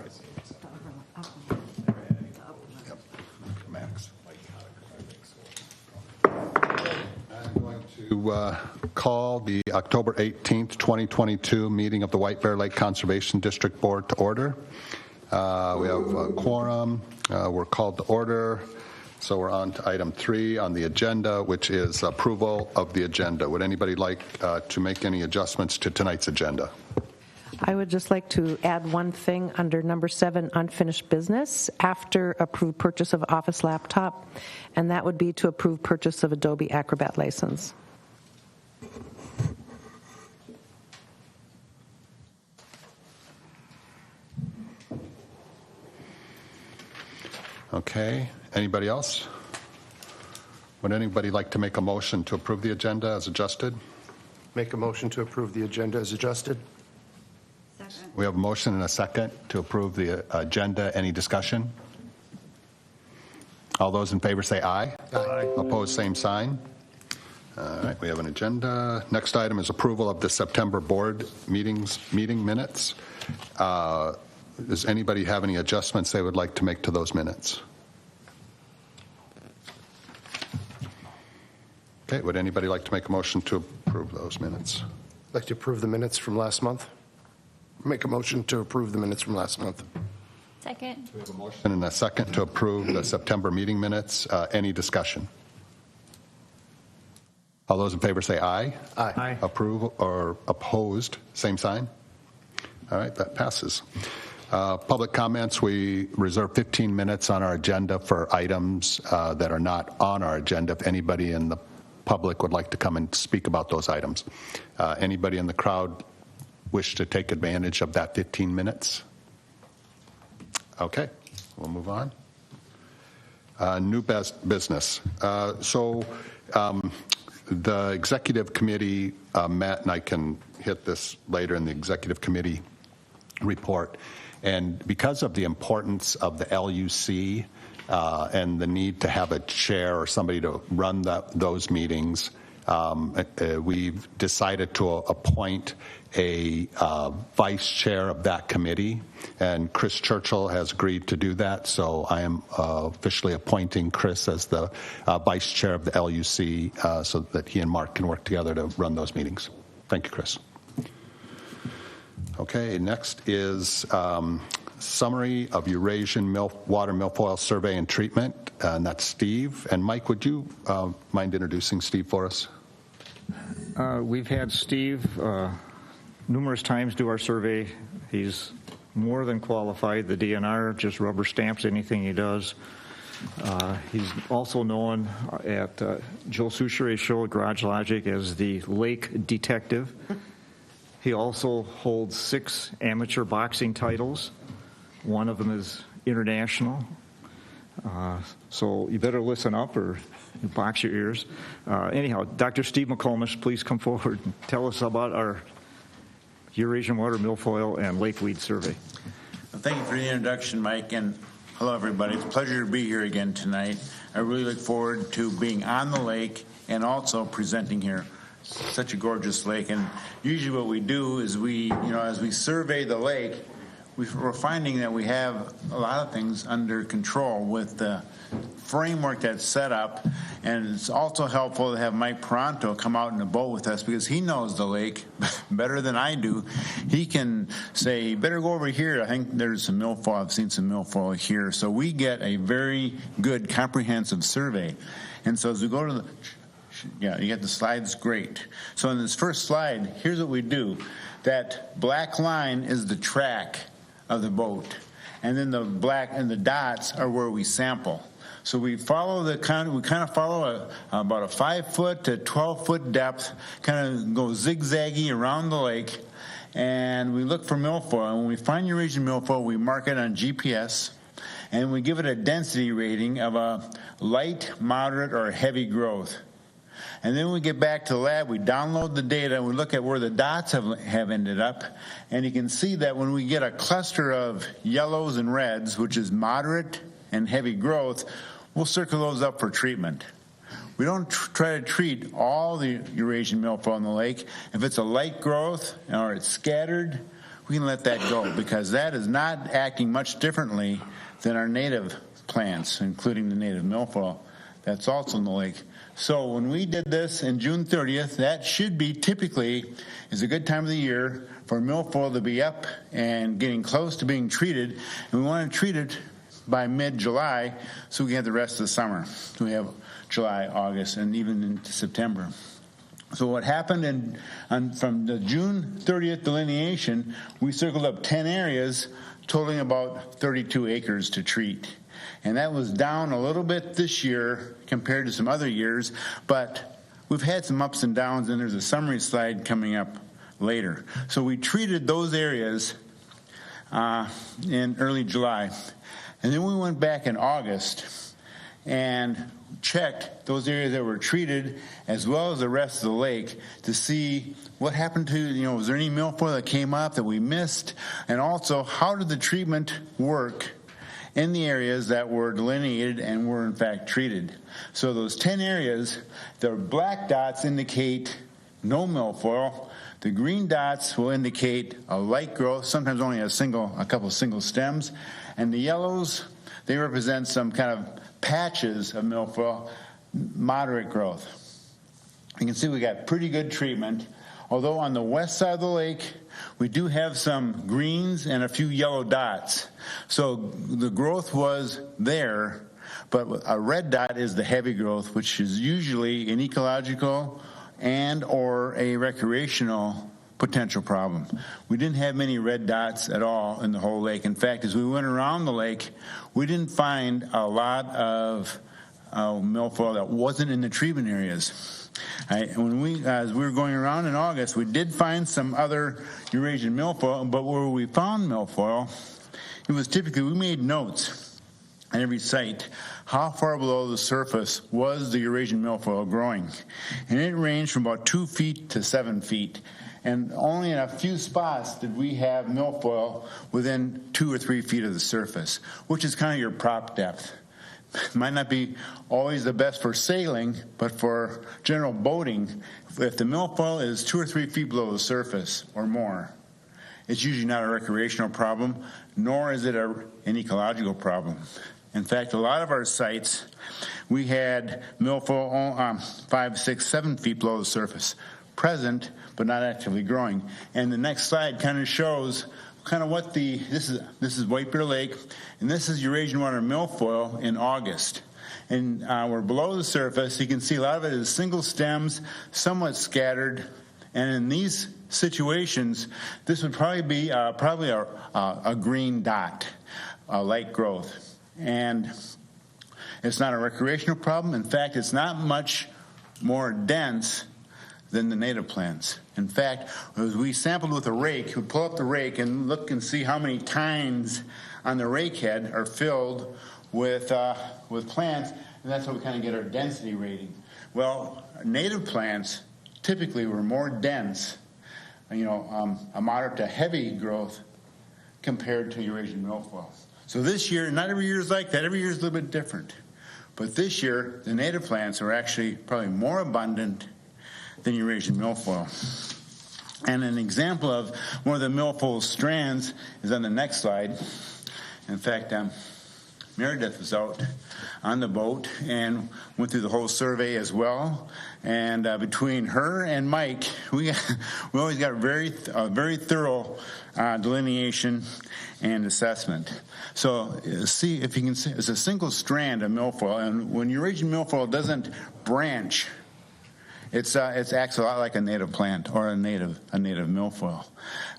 Max. I'm going to call the October 18th, 2022 meeting of the White Bear Lake Conservation District Board to order. We have a quorum. We're called to order. So we're on to item 3 on the agenda, which is approval of the agenda. Would anybody like to make any adjustments to tonight's agenda? I would just like to add one thing under number 7, unfinished business, after approved purchase of office laptop, and that would be to approve purchase of Adobe Acrobat license. Okay. Anybody else? Would anybody like to make a motion to approve the agenda as adjusted? Make a motion to approve the agenda as adjusted. Second. We have a motion and a second to approve the agenda. Any discussion? All those in favor say aye. Aye. Opposed, same sign. All right, we have an agenda. Next item is approval of the September board meeting minutes. Does anybody have any adjustments they would like to make to those minutes? Okay, would anybody like to make a motion to approve those minutes? I'd like to approve the minutes from last month. Make a motion to approve the minutes from last month. Second. We have a motion and a second to approve the September meeting minutes. Any discussion? All those in favor say aye. Aye. Approve or opposed, same sign. All right, that passes. Public comments, we reserve 15 minutes on our agenda for items that are not on our agenda. If anybody in the public would like to come and speak about those items. Anybody in the crowd wish to take advantage of that 15 minutes? Okay, we'll move on. New business. The executive committee met, and I can hit this later in the executive committee report. And because of the importance of the LUC and the need to have a chair or somebody to run those meetings, we've decided to appoint a vice chair of that committee. And Chris Churchill has agreed to do that. So I am officially appointing Chris as the vice chair of the LUC so that he and Mark can work together to run those meetings. Thank you, Chris. Okay, next is summary of Eurasian water milfoil survey and treatment, and that's Steve. And Mike, would you mind introducing Steve for us? We've had Steve numerous times do our survey. He's more than qualified. The DNR just rubber stamps anything he does. He's also known at Joe Souchere's show at Garage Logic as the Lake Detective. He also holds 6 amateur boxing titles. One of them is international. So you better listen up or box your ears. Anyhow, Dr. Steve McComish, please come forward and tell us about our Eurasian water milfoil and lakeweed survey. Well, thank you for the introduction, Mike, and hello, everybody. It's a pleasure to be here again tonight. I really look forward to being on the lake and also presenting here. Such a gorgeous lake, and usually what we do is as we survey the lake, we're finding that we have a lot of things under control with the framework that's set up, and it's also helpful to have Mike Pronto come out in a boat with us because he knows the lake better than I do. He can say, better go over here. I think there's some milfoil. I've seen some milfoil here. So we get a very good comprehensive survey. And so as we go to the yeah, you get the slides, great. So in this first slide, here's what we do. That black line is the track of the boat, and then the black and the dots are where we sample. So we follow follow about a 5-foot to 12-foot depth, kind of go zigzaggy around the lake, and we look for milfoil. And when we find Eurasian milfoil, we mark it on GPS, and we give it a density rating of a light, moderate, or heavy growth. And then when we get back to the lab, we download the data, and we look at where the dots have ended up. And you can see that when we get a cluster of yellows and reds, which is moderate and heavy growth, we'll circle those up for treatment. We don't try to treat all the Eurasian milfoil in the lake. If it's a light growth or it's scattered, we can let that go because that is not acting much differently than our native plants, including the native milfoil that's also in the lake. So when we did this in June 30th, that should be typically is a good time of the year for milfoil to be up and getting close to being treated. And we want to treat it by mid-July so we can have the rest of the summer. So we have July, August, and even into September. So what happened from the June 30th delineation, we circled up 10 areas totaling about 32 acres to treat. And that was down a little bit this year compared to some other years, but we've had some ups and downs, and there's a summary slide coming up later. So we treated those areas in early July. And then we went back in August and checked those areas that were treated as well as the rest of the lake to see what happened to, was there any milfoil that came up that we missed? And also, how did the treatment work in the areas that were delineated and were in fact treated? So those 10 areas, the black dots indicate no milfoil. The green dots will indicate a light growth, sometimes only a couple single stems. And the yellows, they represent some kind of patches of milfoil, moderate growth. You can see we got pretty good treatment, although on the west side of the lake, we do have some greens and a few yellow dots. So the growth was there, but a red dot is the heavy growth, which is usually an ecological and or a recreational potential problem. We didn't have many red dots at all in the whole lake. In fact, as we went around the lake, we didn't find a lot of milfoil that wasn't in the treatment areas. As we were going around in August, we did find some other Eurasian milfoil, but where we found milfoil, it was typically, we made notes at every site how far below the surface was the Eurasian milfoil growing. And it ranged from about 2 feet to 7 feet. And only in a few spots did we have milfoil within 2 or 3 feet of the surface, which is kind of your prop depth. Might not be always the best for sailing, but for general boating, if the milfoil is 2 or 3 feet below the surface or more, it's usually not a recreational problem, nor is it an ecological problem. In fact, a lot of our sites, we had milfoil 5, 6, 7 feet below the surface, present but not actively growing. And the next slide kind of shows kind of what this is White Bear Lake, and this is Eurasian water milfoil in August. And we're below the surface. You can see a lot of it is single stems, somewhat scattered. And in these situations, this would probably be a green dot, a light growth. And it's not a recreational problem. In fact, it's not much more dense than the native plants. In fact, as we sampled with a rake, we pull up the rake and look and see how many tines on the rake head are filled with plants, and that's how we kind of get our density rating. Well, native plants typically were more dense, a moderate to heavy growth compared to Eurasian milfoil. So this year, not every year is like that. Every year is a little bit different. But this year, the native plants are actually probably more abundant than Eurasian milfoil. And an example of one of the milfoil strands is on the next slide. In fact, Meredith was out on the boat and went through the whole survey as well. And between her and Mike, we always got very thorough delineation and assessment. So see if you can see, it's a single strand of milfoil, and when Eurasian milfoil doesn't branch, it acts a lot like a native plant or a native milfoil.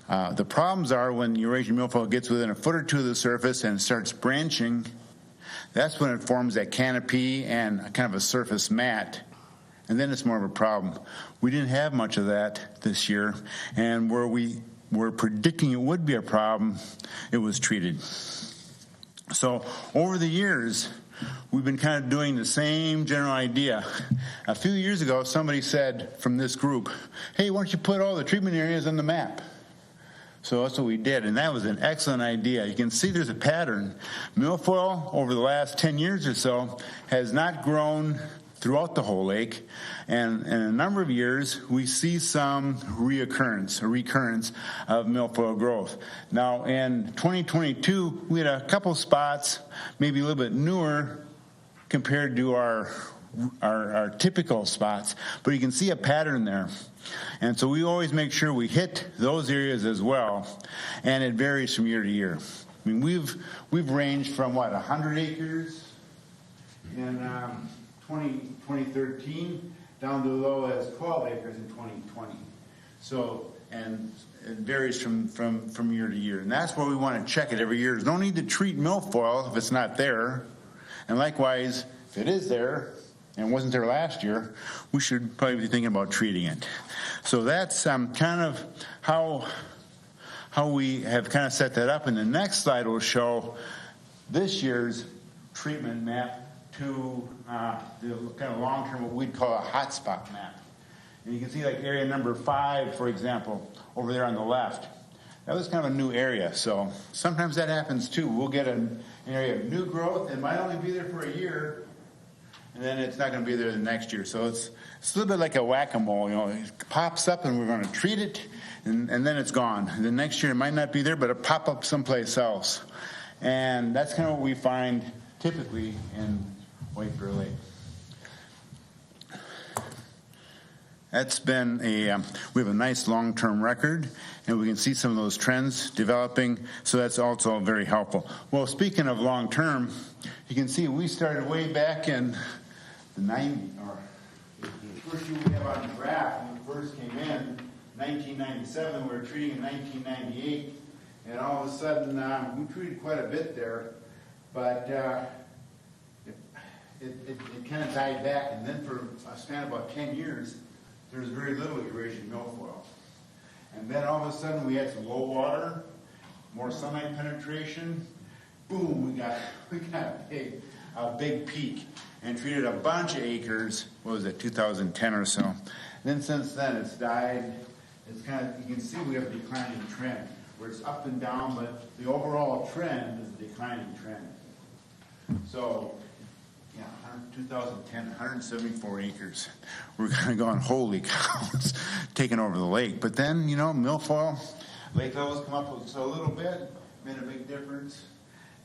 The problems are when Eurasian milfoil gets within a foot or two of the surface and starts branching. That's when it forms that canopy and kind of a surface mat, and then it's more of a problem. We didn't have much of that this year, and where we were predicting it would be a problem, it was treated. So over the years, we've been kind of doing the same general idea. A few years ago, somebody said from this group, hey, why don't you put all the treatment areas on the map? So that's what we did, and that was an excellent idea. You can see there's a pattern. Milfoil, over the last 10 years or so, has not grown throughout the whole lake. And in a number of years, we see some recurrence of milfoil growth. Now, in 2022, we had a couple spots, maybe a little bit newer compared to our typical spots, but you can see a pattern there. And so we always make sure we hit those areas as well, and it varies from year to year. I mean, we've ranged from 100 acres in 2013 down to as low as 12 acres in 2020. So, and it varies from year to year, and that's where we want to check it every year. There's no need to treat milfoil if it's not there, and likewise, if it is there and wasn't there last year, we should probably be thinking about treating it. So that's kind of how we have kind of set that up. And the next slide will show this year's treatment map to the kind of long-term, what we'd call a hotspot map. And you can see like area number 5, for example, over there on the left. That was kind of a new area, so sometimes that happens too. We'll get an area of new growth. It might only be there for a year, and then it's not going to be there the next year. So it's a little bit like a whack-a-mole. You know, it pops up, and we're going to treat it, and then it's gone. The next year it might not be there, but it'll pop up someplace else. And that's kind of what we find typically in White Bear Lake. That's been we have a nice long-term record, and we can see some of those trends developing, so that's also very helpful. Well, speaking of long-term, you can see we started way back in the 90s, or the first year we have on the graph, when we first came in, 1997, we were treating in 1998, and all of a sudden, we treated quite a bit there, but it kind of died back, and then for a span of about 10 years, there was very little Eurasian milfoil. And then all of a sudden we had some low water, more sunlight penetration. Boom, we got a big peak and treated a bunch of acres. What was it, 2010 or so? And then since then it's died. It's kind of, you can see we have a declining trend where it's up and down, but the overall trend is a declining trend. So, yeah, 2010, 174 acres. We're kind of going, holy cow, it's taking over the lake. But then, milfoil, lake levels come up a little bit, made a big difference.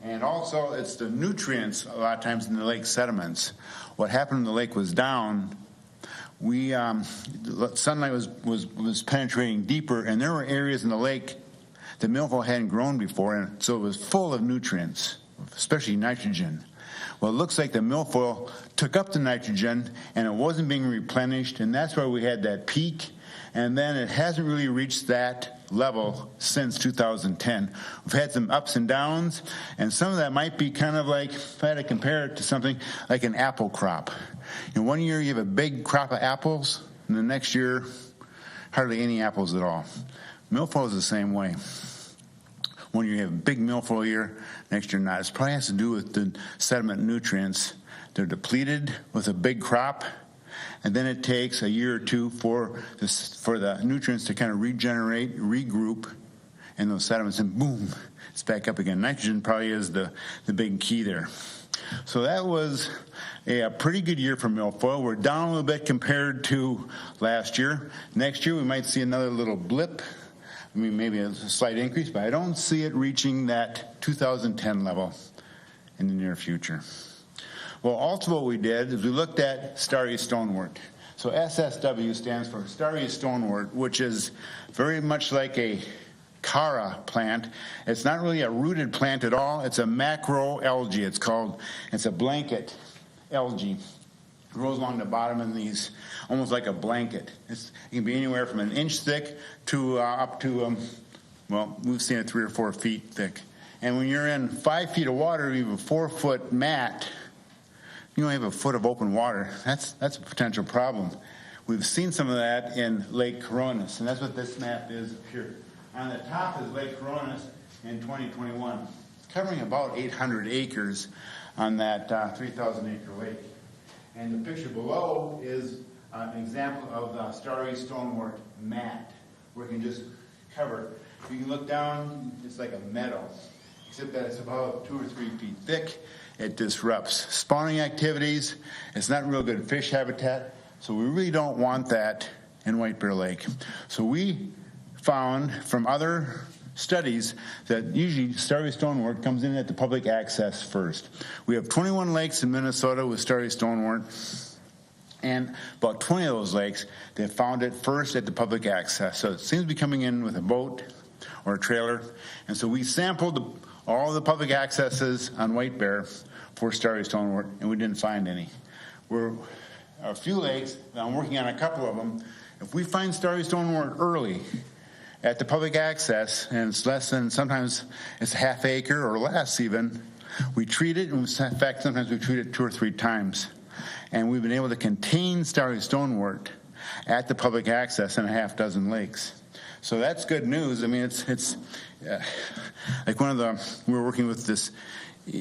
And also, it's the nutrients a lot of times in the lake sediments. What happened when the lake was down, sunlight was penetrating deeper, and there were areas in the lake that milfoil hadn't grown before, and so it was full of nutrients, especially nitrogen. Well, it looks like the milfoil took up the nitrogen and it wasn't being replenished, and that's why we had that peak, and then it hasn't really reached that level since 2010. We've had some ups and downs, and some of that might be kind of like, if I had to compare it to something like an apple crop. One year you have a big crop of apples, and the next year hardly any apples at all. Milfoil is the same way. One year you have a big milfoil year, next year not. It probably has to do with the sediment nutrients. They're depleted with a big crop, and then it takes a year or two for the nutrients to kind of regenerate, regroup in those sediments, and boom, it's back up again. Nitrogen probably is the big key there. So that was a pretty good year for milfoil. We're down a little bit compared to last year. Next year we might see another little blip. I mean, maybe a slight increase, but I don't see it reaching that 2010 level in the near future. Well, also what we did is we looked at starry stonewort. So SSW stands for starry stonewort, which is very much like a Cara plant. It's not really a rooted plant at all. It's a macroalgae, it's called. It's a blanket algae. It grows along the bottom in these, almost like a blanket. It can be anywhere from an inch thick to up to, we've seen it 3 or 4 feet thick. And when you're in 5 feet of water, you have a 4-foot mat, you only have a foot of open water. That's a potential problem. We've seen some of that in Lake Coronis, and that's what this map is up here. On the top is Lake Coronis in 2021, covering about 800 acres on that 3,000-acre lake. And the picture below is an example of the starry stonewort mat, where you can just cover. You can look down, it's like a meadow. except that it's about 2 or 3 feet thick. It disrupts spawning activities. It's not real good fish habitat, so we really don't want that in White Bear Lake. So we found from other studies that usually starry stonewort comes in at the public access first. We have 21 lakes in Minnesota with starry stonewort, and about 20 of those lakes, they found it first at the public access. So it seems to be coming in with a boat or a trailer. And so we sampled all the public accesses on White Bear for starry stonewort, and we didn't find any. We're a few lakes, I'm working on a couple of them. If we find starry stonewort early at the public access, and it's less than, sometimes it's a half acre or less even, we treat it, and in fact, sometimes we treat it 2 or 3 times. And we've been able to contain starry stonewort at the public access in a half dozen lakes. So that's good news. I mean, it's like we were working with this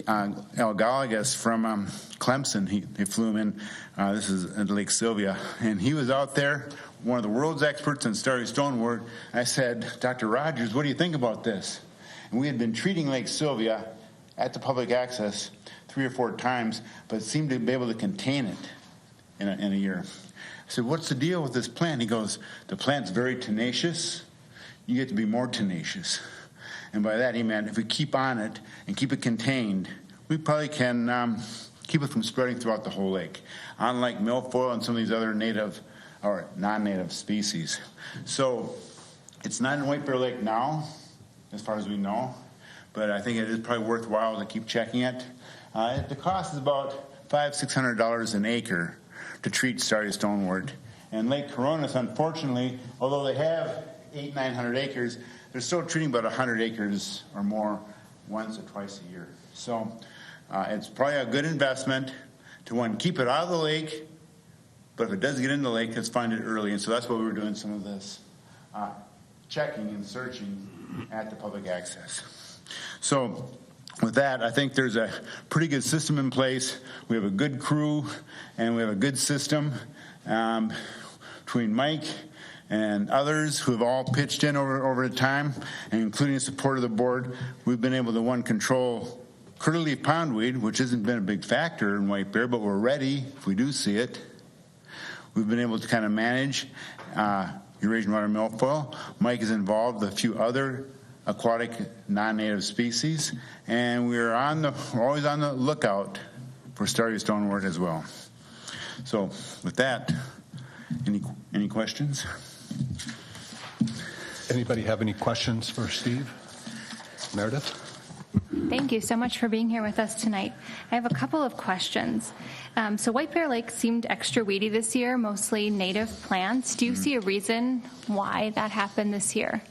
Al Gallagher from Clemson. They flew him in, this is at Lake Sylvia, and he was out there, one of the world's experts in starry stonewort. I said, Dr. Rogers, what do you think about this? And we had been treating Lake Sylvia at the public access 3 or 4 times, but seemed to be able to contain it in a year. I said, what's the deal with this plant? He goes, the plant's very tenacious. You get to be more tenacious. And by that he meant if we keep on it and keep it contained, we probably can keep it from spreading throughout the whole lake, unlike milfoil and some of these other native or non-native species. So it's not in White Bear Lake now, as far as we know, but I think it is probably worthwhile to keep checking it. The cost is about $500-600 an acre to treat starry stonewort. And Lake Coronis, unfortunately, although they have 800-900 acres, they're still treating about 100 acres or more once or twice a year. So it's probably a good investment to, one, keep it out of the lake, but if it does get in the lake, let's find it early. And so that's why we were doing some of this checking and searching at the public access. So with that, I think there's a pretty good system in place. We have a good crew, and we have a good system between Mike and others who have all pitched in over the time, and including the support of the board. We've been able to, one, control curly leaf pondweed, which hasn't been a big factor in White Bear, but we're ready if we do see it. We've been able to kind of manage Eurasian water milfoil. Mike is involved with a few other aquatic non-native species, and we're always on the lookout for starry stonewort as well. So with that, any questions? Anybody have any questions for Steve? Meredith? Thank you so much for being here with us tonight. I have a couple of questions. So White Bear Lake seemed extra weedy this year, mostly native plants. Do you see a reason why that happened this year?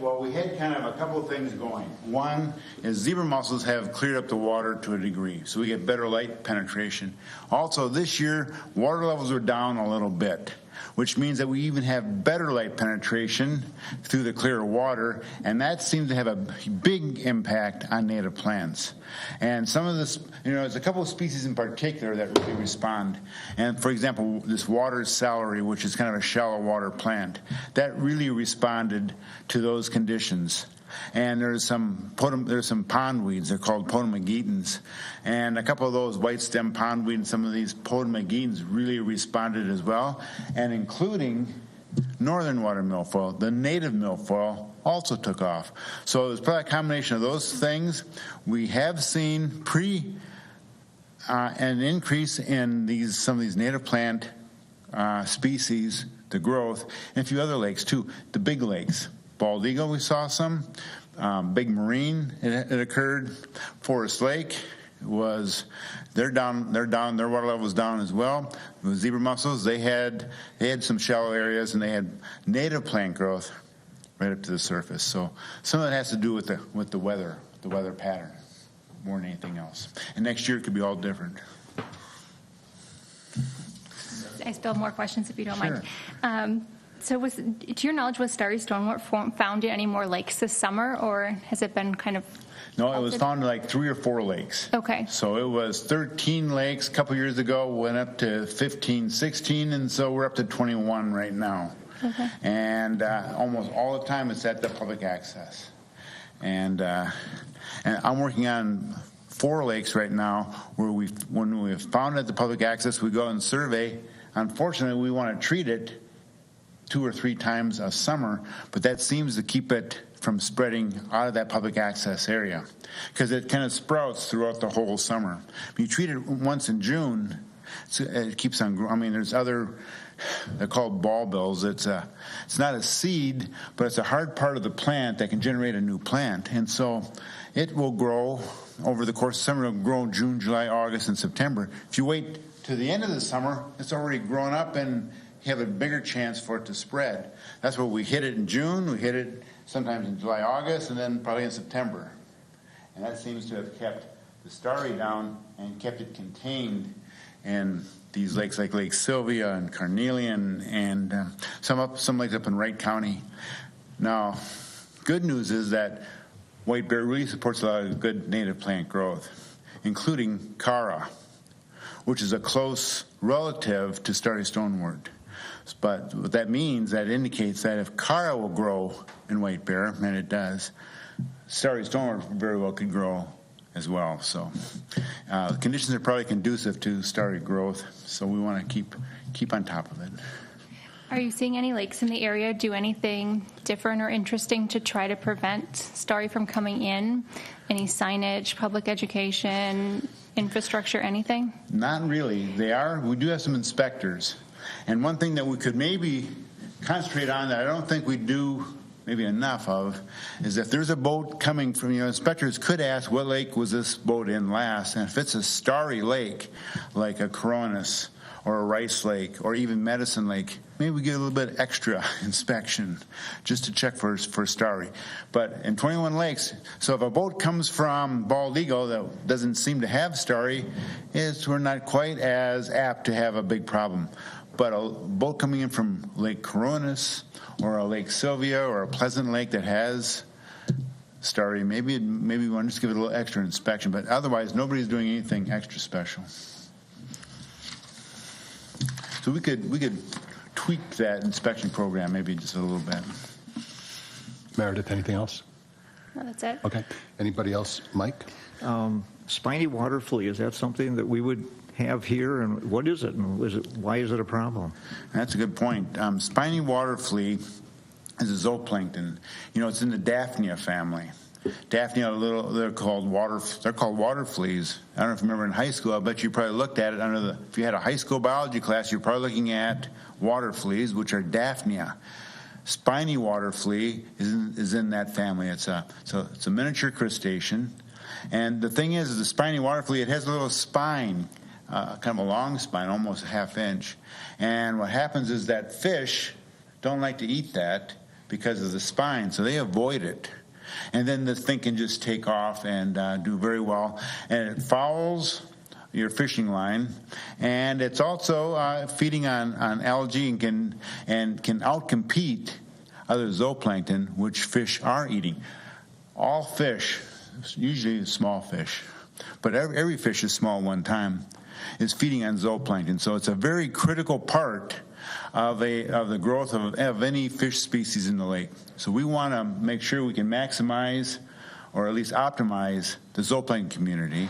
Well, we had kind of a couple of things going. One is zebra mussels have cleared up the water to a degree, so we get better light penetration. Also, this year, water levels are down a little bit, which means that we even have better light penetration through the clear water, and that seems to have a big impact on native plants. And some of this, there's a couple of species in particular that really respond. And for example, this water celery, which is kind of a shallow water plant, that really responded to those conditions. And there's some pondweeds. They're called potamogetans. And a couple of those white stem pondweed and some of these potamogetans really responded as well, and including northern water milfoil, the native milfoil, also took off. So it was probably a combination of those things. We have seen an increase in some of these native plant species, the growth, and a few other lakes too, the big lakes. Bald Eagle, we saw some. Big Marine, it occurred. Forest Lake they're down. Their water level was down as well. The zebra mussels, they had some shallow areas, and they had native plant growth right up to the surface. So some of that has to do with the weather pattern more than anything else. And next year it could be all different. I still have more questions if you don't Sure. mind. So to your knowledge, was starry stonewort found in any more lakes this summer, or has it been kind of... No, it was found in like 3 or 4 lakes. Okay. So it was 13 lakes a couple years ago, went up to 15, 16, and so we're up to 21 right now. Okay. And almost all the time it's at the public access. And I'm working on 4 lakes right now where when we've found it the public access, we go and survey. Unfortunately, we want to treat it 2 or 3 times a summer, but that seems to keep it from spreading out of that public access area because it kind of sprouts throughout the whole summer. If you treat it once in June, it keeps on growing. I mean, there's other, they're called ball bills. It's not a seed, but it's a hard part of the plant that can generate a new plant. And so it will grow over the course of summer. It'll grow June, July, August, and September. If you wait to the end of the summer, it's already grown up and you have a bigger chance for it to spread. That's where we hit it in June, we hit it sometimes in July, August, and then probably in September. And that seems to have kept the starry down and kept it contained in these lakes like Lake Sylvia and Carnelian and some lakes up in Wright County. Now, good news is that white bear really supports a lot of good native plant growth, including Cara, which is a close relative to starry stonewort. But what that means, that indicates that if Cara will grow in white bear, and it does, starry stonewort very well could grow as well. So the conditions are probably conducive to starry growth, so we want to keep on top of it. Are you seeing any lakes in the area do anything different or interesting to try to prevent starry from coming in? Any signage, public education, infrastructure, anything? Not really. We do have some inspectors. And one thing that we could maybe concentrate on that I don't think we do maybe enough of is if there's a boat coming from, inspectors could ask what lake was this boat in last. And if it's a starry lake, like a Coronis or a Rice Lake or even Medicine Lake, maybe we get a little bit extra inspection just to check for starry. But in 21 lakes, so if a boat comes from Bald Eagle that doesn't seem to have starry, we're not quite as apt to have a big problem. But a boat coming in from Lake Coronis or a Lake Sylvia or a Pleasant Lake that has starry, maybe we want to just give it a little extra inspection. But otherwise, nobody's doing anything extra special. So we could tweak that inspection program maybe just a little bit. Meredith, anything else? No, that's it. Okay. Anybody else? Mike? Spiny water flea, is that something that we would have here, and what is it, and why is it a problem? That's a good point. Spiny water flea is a zooplankton. It's in the Daphnia family. Daphnia, they're called water fleas. I don't know if you remember in high school. I bet you probably looked at it if you had a high school biology class, you're probably looking at water fleas, which are Daphnia. Spiny water flea is in that family. It's a miniature crustacean, and the thing is the spiny water flea, it has a little spine. Kind of a long spine, almost a half inch. And what happens is that fish don't like to eat that because of the spine, so they avoid it. And then this thing can just take off and do very well. And it fouls your fishing line, and it's also feeding on algae and can outcompete other zooplankton, which fish are eating. All fish, usually small fish, but every fish is small one time, is feeding on zooplankton. So it's a very critical part of the growth of any fish species in the lake. So we want to make sure we can maximize or at least optimize the zooplankton community.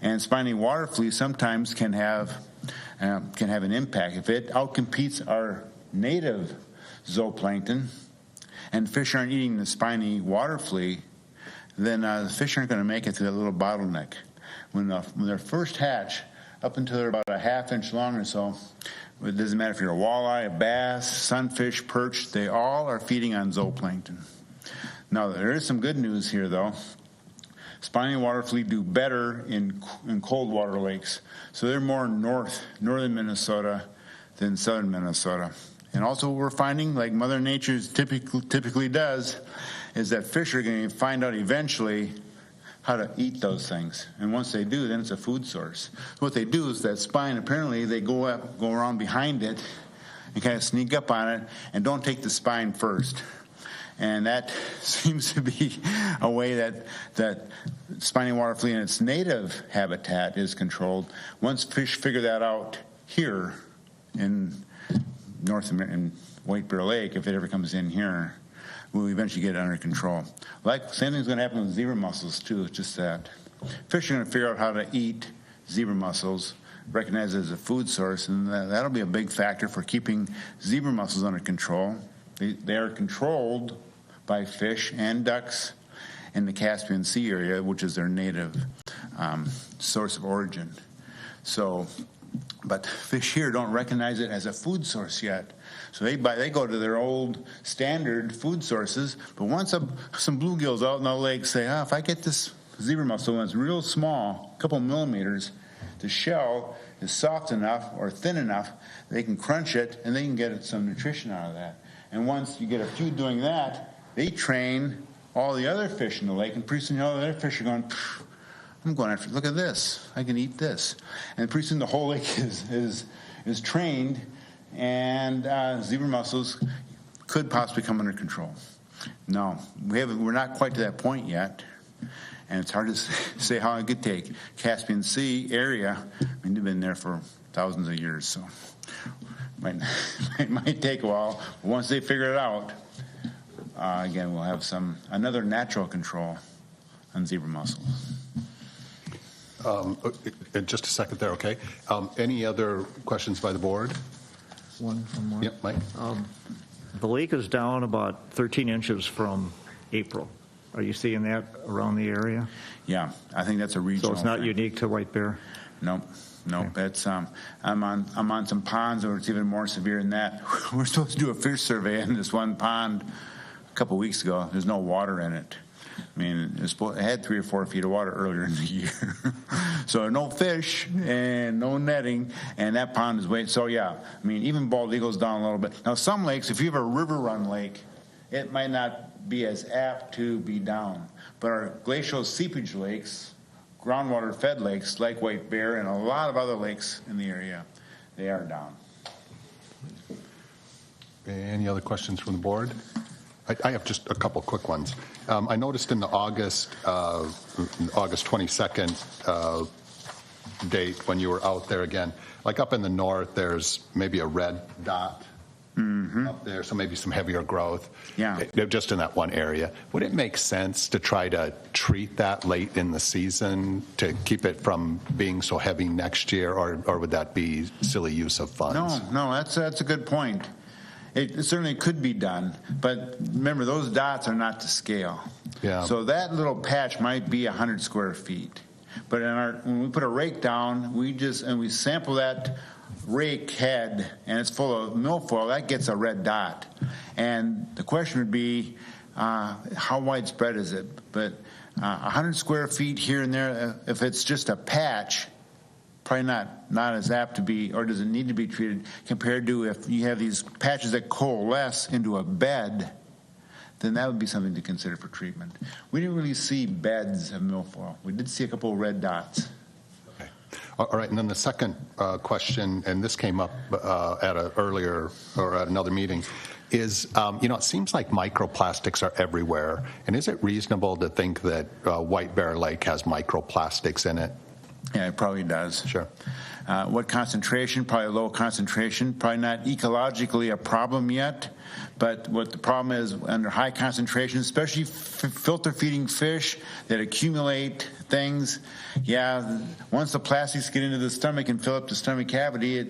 And spiny water flea sometimes can have an impact. If it outcompetes our native zooplankton and fish aren't eating the spiny water flea, then the fish aren't going to make it to that little bottleneck. When they're first hatch, up until they're about a half-inch long or so, it doesn't matter if you're a walleye, a bass, sunfish, perch, they all are feeding on zooplankton. Now, there is some good news here, though. Spiny water flea do better in cold water lakes. So they're more northern Minnesota than southern Minnesota. And also what we're finding, like Mother Nature typically does, is that fish are going to find out eventually how to eat those things. And once they do, then it's a food source. So what they do is that spine, apparently they go around behind it and kind of sneak up on it and don't take the spine first. And that seems to be a way that spiny water flea in its native habitat is controlled. Once fish figure that out here in White Bear Lake, if it ever comes in here, we'll eventually get it under control. Like, same thing's going to happen with zebra mussels, too. It's just that fish are going to figure out how to eat zebra mussels, recognize it as a food source, and that'll be a big factor for keeping zebra mussels under control. They are controlled by fish and ducks in the Caspian Sea area, which is their native source of origin. So, but fish here don't recognize it as a food source yet. So they go to their old standard food sources. But once some bluegills out in the lake say, if I get this zebra mussel and it's real small, a couple millimeters, the shell is soft enough or thin enough, they can crunch it and they can get some nutrition out of that. And once you get a few doing that, they train all the other fish in the lake, and pretty soon all the other fish are going, I'm going after, look at this, I can eat this. And pretty soon the whole lake is trained, and zebra mussels could possibly come under control. No, we're not quite to that point yet, and it's hard to say how it could take. Caspian Sea area, I mean, they've been there for thousands of years, so it might take a while. But once they figure it out, again, we'll have another natural control on zebra mussels. Just a second there, okay? Any other questions by the board? One more. Yep, Mike. The lake is down about 13 inches from April. Are you seeing that around the area? Yeah, I think that's a regional. So it's not thing. unique to White Bear? No. Okay. That's I'm on some ponds where it's even more severe than that. We're supposed to do a fish survey in this one pond a couple weeks ago. There's no water in it. I mean, it had 3 or 4 feet of water earlier in the year. So no fish and no netting, and that pond is way. So yeah, I mean, even bald eagle's down a little bit. Now some lakes, if you have a river run lake, it might not be as apt to be down. But our glacial seepage lakes, groundwater fed lakes like White Bear and a lot of other lakes in the area, they are down. Any other questions from the board? I have just a couple quick ones. I noticed in the August 22nd date when you were out there again, like up in the north, there's maybe a red dot up there, so maybe some heavier growth. Yeah. Just in that one area. Would it make sense to try to treat that late in the season to keep it from being so heavy next year, or would that be silly use of funds? No, that's a good point. It certainly could be done, but remember, those dots are not to scale. Yeah. So that little patch might be 100 square feet. But when we put a rake down, we sample that rake head, and it's full of milfoil, that gets a red dot. And the question would be, how widespread is it? But 100 square feet here and there, if it's just a patch, probably not as apt to be, or does it need to be treated, compared to if you have these patches that coalesce into a bed, then that would be something to consider for treatment. We didn't really see beds of milfoil. We did see a couple of red dots. Okay. All right, and then the second question, and this came up at another meeting, is, it seems like microplastics are everywhere, and is it reasonable to think that White Bear Lake has microplastics in it? Yeah, it probably does. Sure. What concentration? Probably low concentration. Probably not ecologically a problem yet. But what the problem is, under high concentration, especially filter feeding fish that accumulate things, once the plastics get into the stomach and fill up the stomach cavity,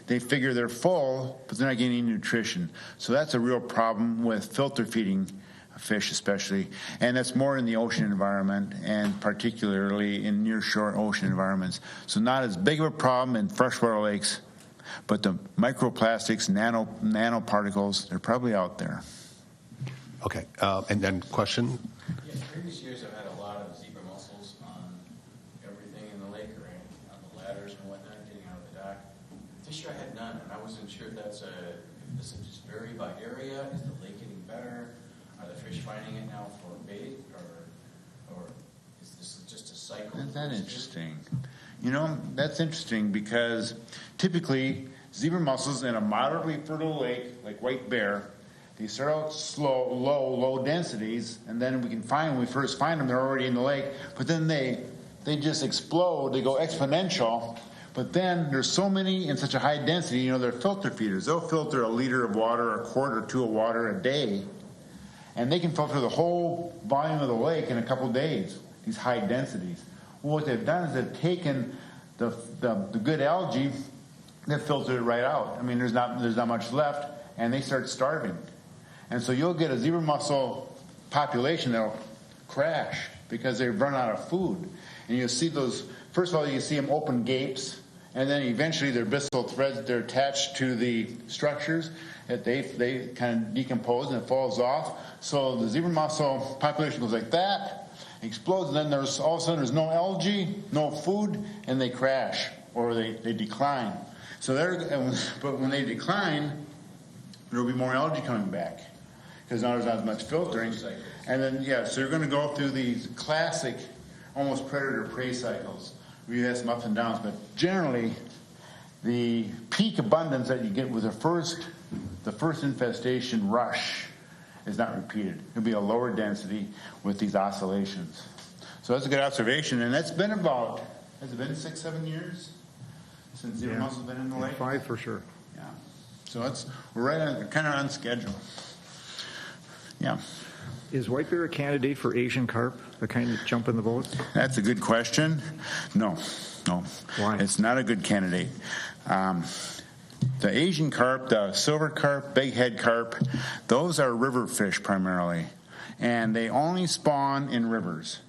they figure they're full, but they're not getting any nutrition. So that's a real problem with filter feeding fish especially, and that's more in the ocean environment, and particularly in near-shore ocean environments. So not as big of a problem in freshwater lakes, but the microplastics, nanoparticles, they're probably out there. Okay, and then question? Yeah, previous years I've had a lot of zebra mussels on everything in the lake, or on the ladders and whatnot, getting out of the dock. This year I had none, and I wasn't sure if does it just vary by area? Is the lake getting better? Are the fish finding it now for bait, or is this just a cycle? Isn't that interesting? That's interesting because typically zebra mussels in a moderately fertile lake like White Bear, they start out slow, low densities, and then when we first find them, they're already in the lake, but then they just explode, they go exponential. But then there's so many in such a high density, they're filter feeders. They'll filter a liter of water, a quart or two of water a day. and they can filter the whole volume of the lake in a couple days, these high densities. Well, what they've done is they've taken the good algae, they've filtered it right out. I mean, there's not much left, and they start starving. And so you'll get a zebra mussel population that'll crash because they've run out of food. And you'll see those, first of all, you see them open gapes, and then eventually their byssal threads, they're attached to the structures, that they kind of decompose and it falls off. So the zebra mussel population goes like that, explodes, and then there's all of a sudden there's no algae, no food, and they crash or they decline. So but when they decline, there will be more algae coming back because now there's not as much filtering. And then, so you're going to go through these classic, almost predator-prey cycles. We have some ups and downs, but generally, the peak abundance that you get with the first infestation rush is not repeated. It'll be a lower density with these oscillations. So that's a good observation, and that's been about, has it been 6-7 years since zebra mussels have been in the lake? 5 for sure. Yeah. So we're right on, kind of on schedule. Yeah. Is white bear a candidate for Asian carp, the kind that jump in the boat? That's a good question. No. Why? It's not a good candidate. The Asian carp, the silver carp, big head carp, those are river fish primarily, and they only spawn in rivers.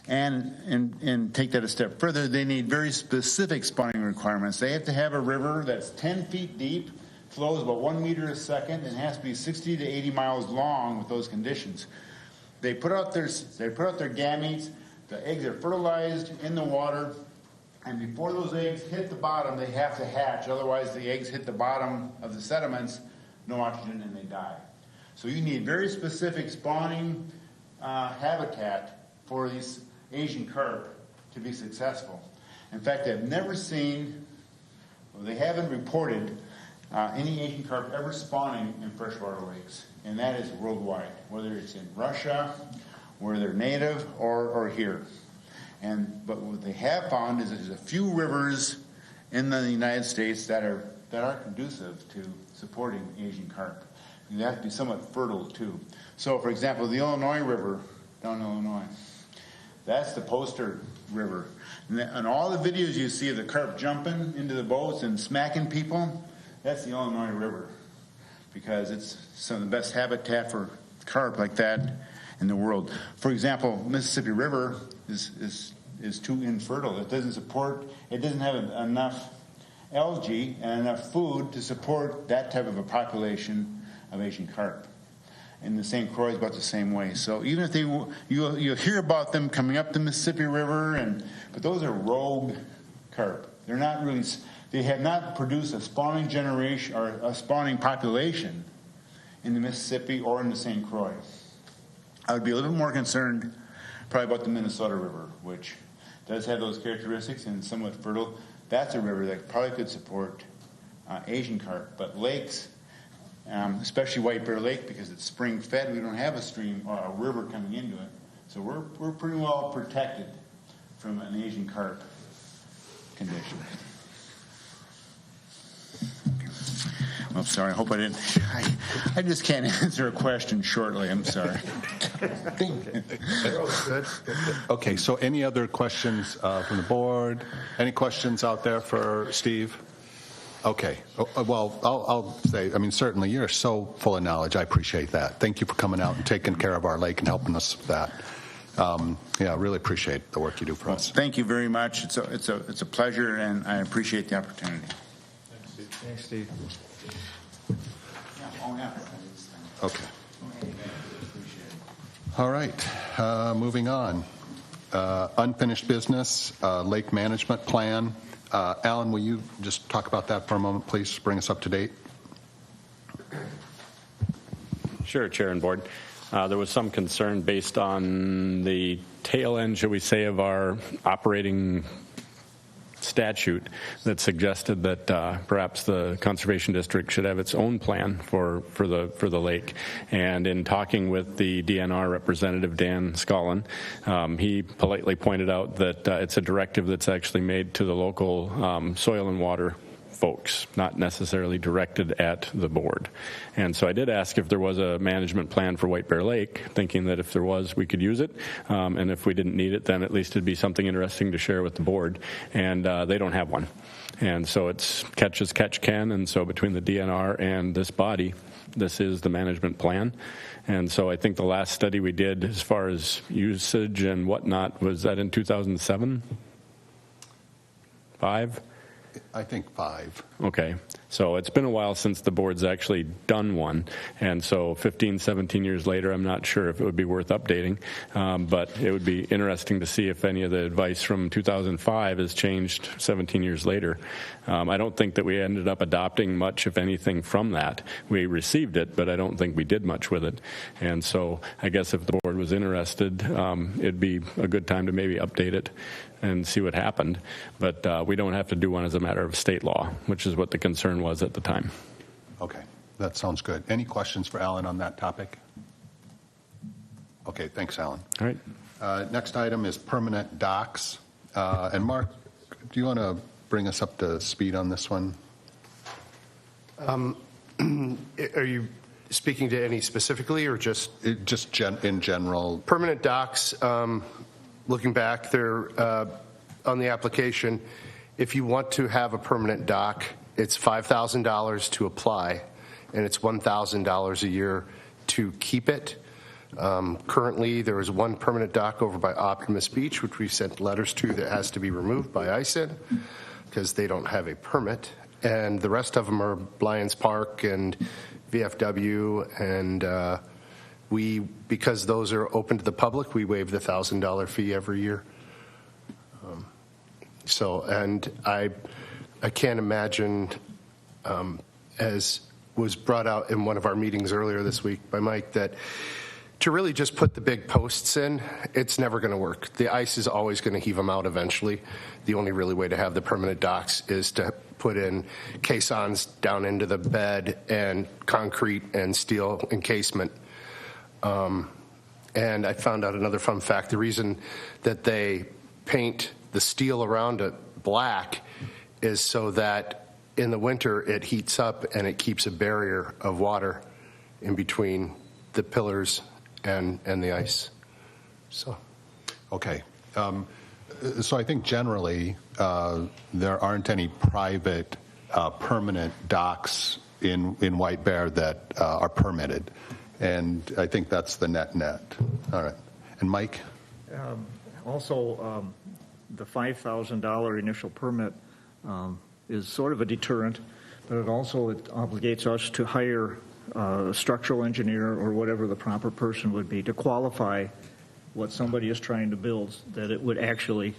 And take that a step further, they need very specific spawning requirements. They have to have a river that's 10 feet deep, flows about 1 meter a second, and has to be 60 to 80 miles long with those conditions. They put out their gametes, the eggs are fertilized in the water, and before those eggs hit the bottom, they have to hatch. Otherwise, the eggs hit the bottom of the sediments, no oxygen, and they die. So you need very specific spawning habitat for these Asian carp to be successful. In fact, I've never seen, or they haven't reported, any Asian carp ever spawning in freshwater lakes, and that is worldwide, whether it's in Russia, where they're native, or here. But what they have found is there's a few rivers in the United States that are conducive to supporting Asian carp. They have to be somewhat fertile too. So, for example, the Illinois River down in Illinois, that's the poster river. And all the videos you see of the carp jumping into the boats and smacking people, that's the Illinois River, because it's some of the best habitat for carp like that in the world. For example, Mississippi River is too infertile. It doesn't have enough algae and enough food to support that type of a population of Asian carp. And the St. Croix is about the same way. So even if you'll hear about them coming up the Mississippi River, but those are rogue carp. They're not really. They have not produced a spawning generation or a spawning population in the Mississippi or in the St. Croix. I would be a little more concerned probably about the Minnesota River, which does have those characteristics and is somewhat fertile. That's a river that probably could support Asian carp. But lakes, especially White Bear Lake, because it's spring fed, we don't have a stream or a river coming into it. So we're pretty well protected from an Asian carp condition. I'm sorry. I hope I didn't. I just can't answer a question shortly. I'm sorry. Okay, so any other questions from the board? Any questions out there for Steve? Okay. Well, I'll say, certainly you're so full of knowledge. I appreciate that. Thank you for coming out and taking care of our lake and helping us with that. I really appreciate the work you do for us. Thank you very much. It's a pleasure, and I appreciate the opportunity. Thanks, Steve. Okay. All right. Moving on. Unfinished business, lake management plan. Alan, will you just talk about that for a moment, please? Bring us up to date. Sure, Chair and Board. There was some concern based on the tail end, shall we say, of our operating statute that suggested that perhaps the Conservation District should have its own plan for the lake. And in talking with the DNR representative, Dan Scollin, he politely pointed out that it's a directive that's actually made to the local soil and water folks, not necessarily directed at the board. And so I did ask if there was a management plan for White Bear Lake, thinking that if there was, we could use it. And if we didn't need it, then at least it'd be something interesting to share with the board. And they don't have one. And so it's catch as catch can. And so between the DNR and this body, this is the management plan. And so I think the last study we did as far as usage and whatnot, was that in 2007? 5? I think 5. Okay. So it's been a while since the board's actually done one. And so 15, 17 years later, I'm not sure if it would be worth updating. But it would be interesting to see if any of the advice from 2005 has changed 17 years later. I don't think that we ended up adopting much, if anything, from that. We received it, but I don't think we did much with it. And so I guess if the board was interested, it'd be a good time to maybe update it and see what happened. But we don't have to do one as a matter of state law, which is what the concern was at the time. Okay, that sounds good. Any questions for Alan on that topic? Okay, thanks, Alan. All right. Next item is permanent docks. And Mark, do you want to bring us up to speed on this one? Are you speaking to any specifically or just? In general. Permanent docks, looking back there on the application, if you want to have a permanent dock, it's $5,000 to apply, and it's $1,000 a year to keep it. Currently, there is one permanent dock over by Optimus Beach, which we sent letters to, that has to be removed by ISID because they don't have a permit. And the rest of them are Lyons Park and VFW, and because those are open to the public, we waive the $1,000 fee every year. And I can't imagine, as was brought out in one of our meetings earlier this week by Mike, that to really just put the big posts in, it's never going to work. The ice is always going to heave them out eventually. The only really way to have the permanent docks is to put in caissons down into the bed and concrete and steel encasement. And I found out another fun fact. The reason that they paint the steel around it black is so that in the winter it heats up and it keeps a barrier of water in between the pillars and the ice. So, okay. So I think generally there aren't any private permanent docks in White Bear that are permitted. And I think that's the net. All right. And Mike? Also, the $5,000 initial permit is sort of a deterrent, but it also obligates us to hire a structural engineer or whatever the proper person would be to qualify what somebody is trying to build, that it would actually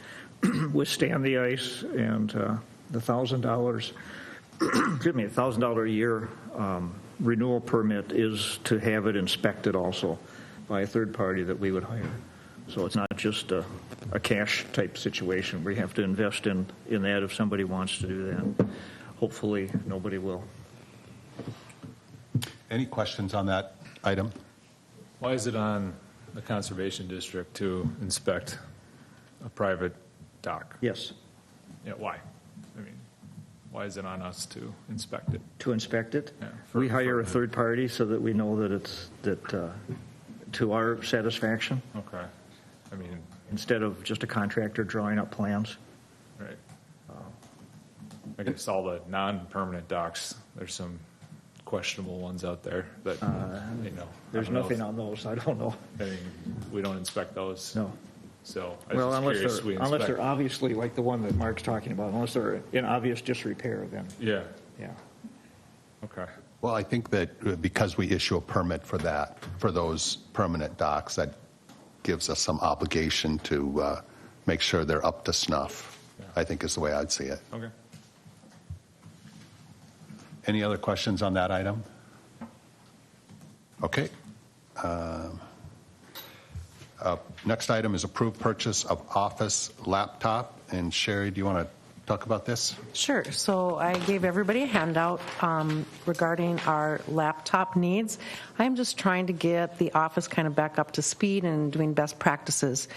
withstand the ice. And the $1,000, excuse me, $1,000 a year renewal permit is to have it inspected also by a third party that we would hire. So it's not just a cash type situation. We have to invest in that if somebody wants to do that. Hopefully nobody will. Any questions on that item? Why is it on the Conservation District to inspect a private dock? Yes. Yeah, why? I mean, why is it on us to inspect it? To inspect it? Yeah, we hire a third party so that we know that it's to our satisfaction. Okay. I mean, instead of just a contractor drawing up plans. right. I guess all the non-permanent docks, there's some questionable ones out there that, There's nothing on those. I don't know. I mean, we don't inspect those. No. So I Well, was just curious. unless they're obviously like the one that Mark's talking about, unless they're in obvious disrepair, then Yeah. yeah. Okay. Well, I think that because we issue a permit for those permanent docks, that gives us some obligation to make sure they're up to snuff, I think is the way I'd see it. Okay. Any other questions on that item? Okay. Next item is approved purchase of office laptop. And Sherry, do you want to talk about this? Sure. So I gave everybody a handout regarding our laptop needs. I'm just trying to get the office kind of back up to speed and doing best practices.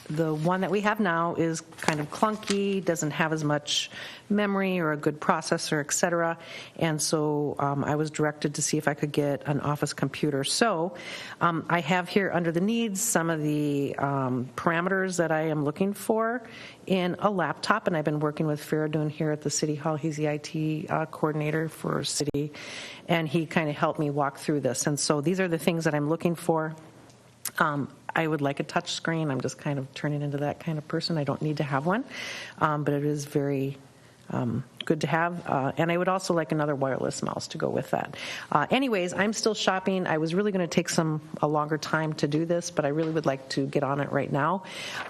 The one that we have now is kind of clunky, doesn't have as much memory or a good processor, et cetera. And so I was directed to see if I could get an office computer. So I have here under the needs some of the parameters that I am looking for in a laptop. And I've been working with Faradun here at the City Hall. He's the IT coordinator for City. And he kind of helped me walk through this. And so these are the things that I'm looking for. I would like a touch screen. I'm just kind of turning into that kind of person. I don't need to have one, but it is very good to have. And I would also like another wireless mouse to go with that. Anyways, I'm still shopping. I was really going to take a longer time to do this, but I really would like to get on it right now.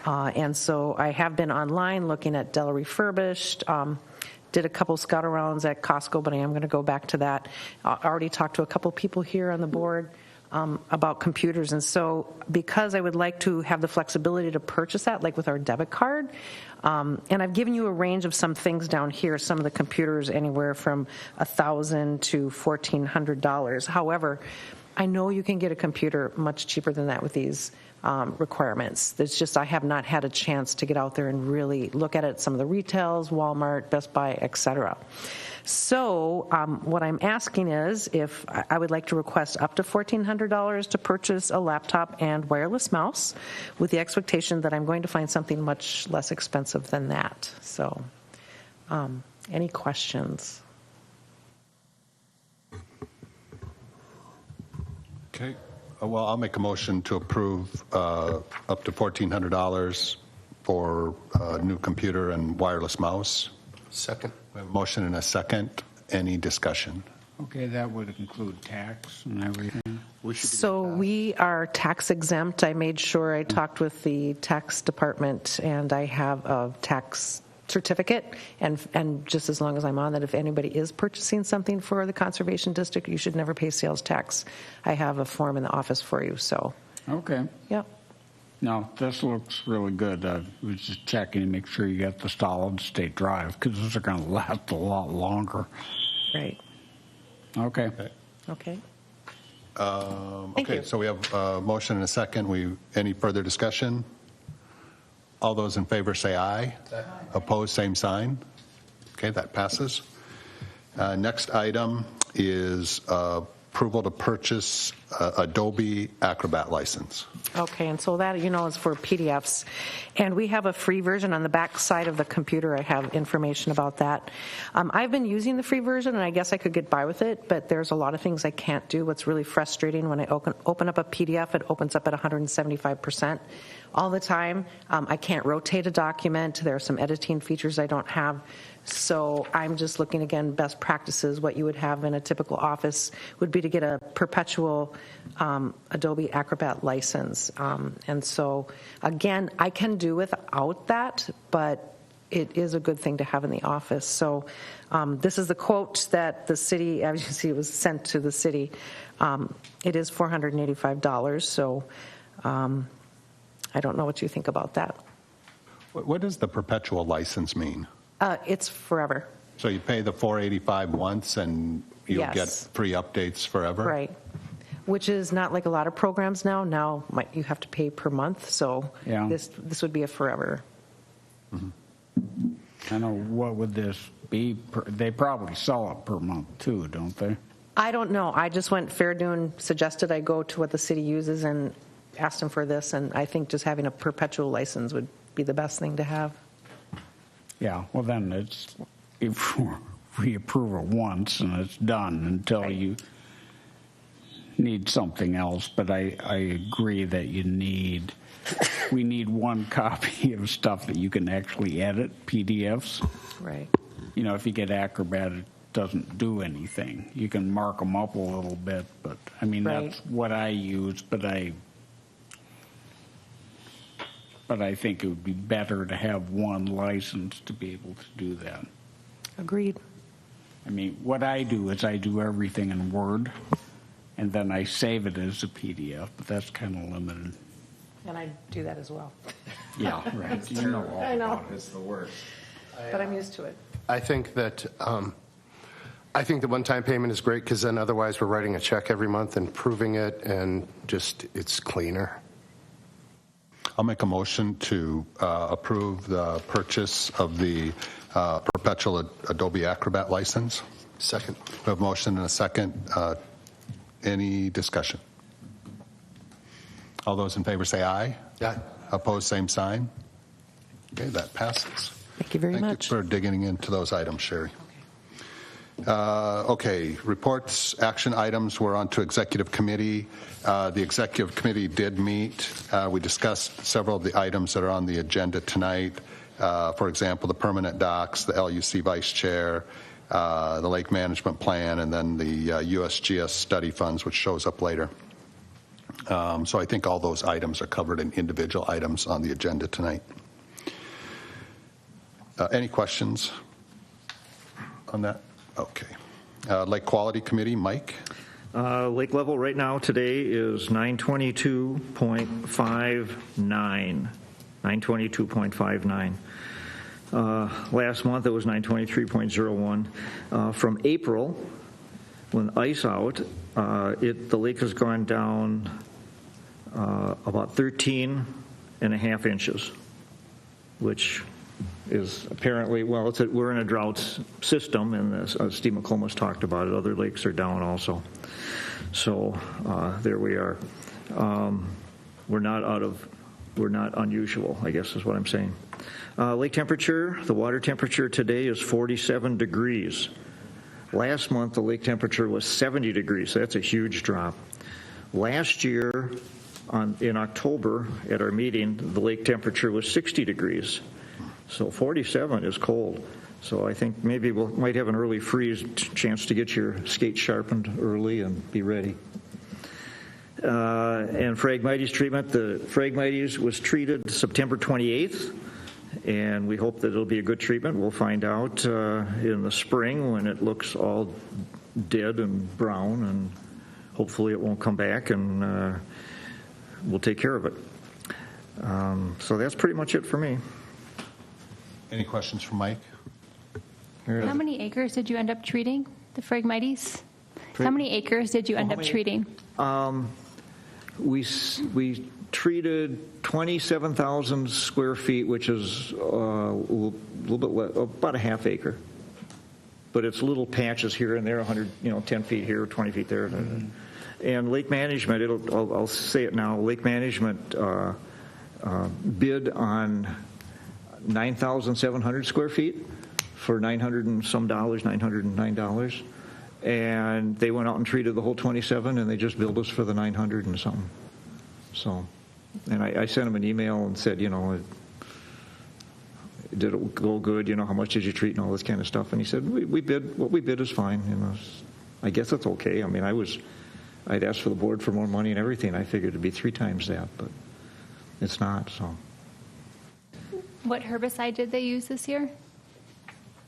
And so I have been online looking at Dell refurbished. Did a couple scout arounds at Costco, but I am going to go back to that. I already talked to a couple people here on the board about computers. And so because I would like to have the flexibility to purchase that, like with our debit card, and I've given you a range of some things down here, some of the computers anywhere from $1,000 to $1,400. However, I know you can get a computer much cheaper than that with these requirements. It's just I have not had a chance to get out there and really look at it, some of the retails, Walmart, Best Buy, et cetera. So what I'm asking is if I would like to request up to $1,400 to purchase a laptop and wireless mouse with the expectation that I'm going to find something much less expensive than that. So any questions? Okay. Well, I'll make a motion to approve up to $1,400 for a new computer and wireless mouse. Second. We have a motion and a second. Any discussion? Okay, that would include tax and everything. So we are tax exempt. I made sure I talked with the tax department, and I have a tax certificate, and just as long as I'm on that, if anybody is purchasing something for the Conservation District, you should never pay sales tax. I have a form in the office for you, so. Okay. Yep. No, this looks really good. I was just checking to make sure you got the solid state drive because those are going to last a lot longer. Right. Okay. Okay. Thank Okay, you. so we have a motion and a second. Any further discussion? All those in favor say aye. Aye. Opposed, same sign. Okay, that passes. Next item is approval to purchase Adobe Acrobat license. Okay, and so that, is for PDFs. And we have a free version on the back side of the computer. I have information about that. I've been using the free version, and I guess I could get by with it, but there's a lot of things I can't do. What's really frustrating, when I open up a PDF, it opens up at 175% all the time. I can't rotate a document. There are some editing features I don't have. So I'm just looking, again, best practices. What you would have in a typical office would be to get a perpetual Adobe Acrobat license. And so, again, I can do without that, but it is a good thing to have in the office. So this is the quote that the city, as you see, it was sent to the city. It is $485. So I don't know what you think about that. What does the perpetual license mean? It's forever. So you pay the $485 once and you'll Yes. get free updates forever? Right. Which is not like a lot of programs now. Now you have to pay per month. So Yeah. this would be a forever. I know, what would this be? They probably sell it per month too, don't they? I don't know. I just went, Faradun suggested I go to what the city uses and asked him for this. And I think just having a perpetual license would be the best thing to have. Yeah, well then if we approve it once and it's done until you need something else. But I agree that we need one copy of stuff that you can actually edit, PDFs. Right. If you get Acrobat, it doesn't do anything. You can mark them up a little bit, but Right. that's what I use, but I think it would be better to have one license to be able to do that. Agreed. What I do is I do everything in Word, and then I save it as a PDF, but that's kind of limited. And I do that as well. Yeah, right. All I know. about it. It's the worst. But I'm used to it. I think that the one-time payment is great because then otherwise we're writing a check every month and proving it, and just it's cleaner. I'll make a motion to approve the purchase of the perpetual Adobe Acrobat license. Second. We have a motion and a second. Any discussion? All those in favor say aye. Aye. Opposed, same sign. Okay, that passes. Thank you very much. Thank you for digging into those items, Sherry. Okay, reports, action items. We're on to executive committee. The executive committee did meet. We discussed several of the items that are on the agenda tonight. For example, the permanent docks, the LUC vice chair, the lake management plan, and then the USGS study funds, which shows up later. So I think all those items are covered in individual items on the agenda tonight. Any questions on that? Okay. Lake Quality Committee, Mike? Lake level right now today is 922.59. 922.59. Last month it was 923.01. From April, when ice out, the lake has gone down about 13.5 inches, which is apparently, well, we're in a drought system, and Steve McComas talked about it. Other lakes are down also. So there we are. We're not unusual, I guess is what I'm saying. Lake temperature, the water temperature today is 47 degrees. Last month, the lake temperature was 70 degrees, so that's a huge drop. Last year, in October, at our meeting, the lake temperature was 60 degrees. So 47 is cold. So I think maybe we might have an early freeze chance to get your skates sharpened early and be ready. And Phragmites treatment, the Phragmites was treated September 28th, and we hope that it'll be a good treatment. We'll find out in the spring when it looks all dead and brown, and hopefully it won't come back, and we'll take care of it. So that's pretty much it for me. Any questions for Mike? How many acres did you end up treating, the Phragmites? How many acres did you end up treating? We treated 27,000 square feet, which is a little bit less, about a half acre. But it's little patches here and there, 10 feet here, 20 feet there. Mm-hmm. And lake management, I'll say it now, lake management bid on 9,700 square feet for $900 and some dollars, $909. And they went out and treated the whole 27, and they just billed us for the 900 and something. So, and I sent him an email and said, did it go good? How much did you treat and all this kind of stuff? And he said, we bid, what we bid is fine. I guess that's okay. I mean, I'd asked for the board for more money and everything. I figured it'd be 3 times that, but it's not, so. What herbicide did they use this year?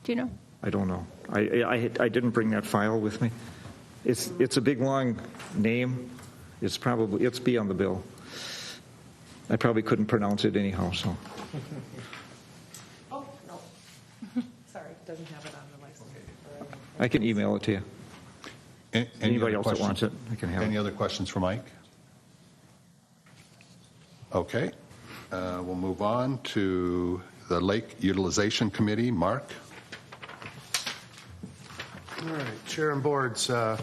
Do you know? I don't know. I didn't bring that file with me. It's a big long name. It's B on the bill. I probably couldn't pronounce it anyhow. So. Oh no, sorry, doesn't have it on the license. I can email it to you. Anybody else that wants it, I can have it. Any other questions for Mike? Okay, we'll move on to the Lake Utilization Committee. Mark? All right, Chair and boards, it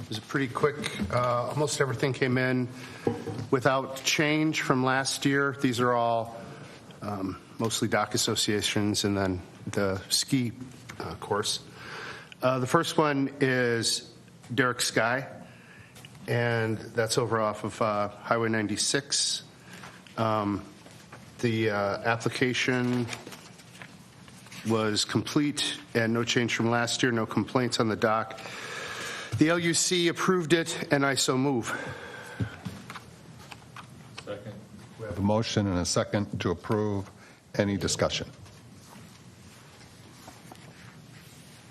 was a pretty quick, almost everything came in without change from last year. These are all mostly dock associations and then the ski course. The first one is Derek Sky, and that's over off of Highway 96. The application was complete and no change from last year, no complaints on the dock. The LUC approved it, and I so move. Second. We have a motion and a second to approve. Any discussion?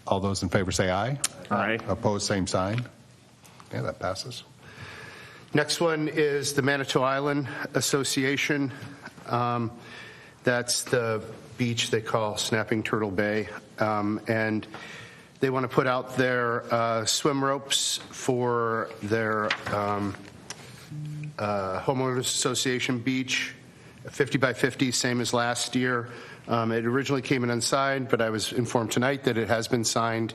All those in favor say aye. Aye. Opposed, same sign. Yeah, that passes. Next one is the Manitou Island Association. That's the beach they call Snapping Turtle Bay. And they want to put out their swim ropes for their homeowners association beach. 50 by 50, same as last year. It originally came in unsigned, but I was informed tonight that it has been signed.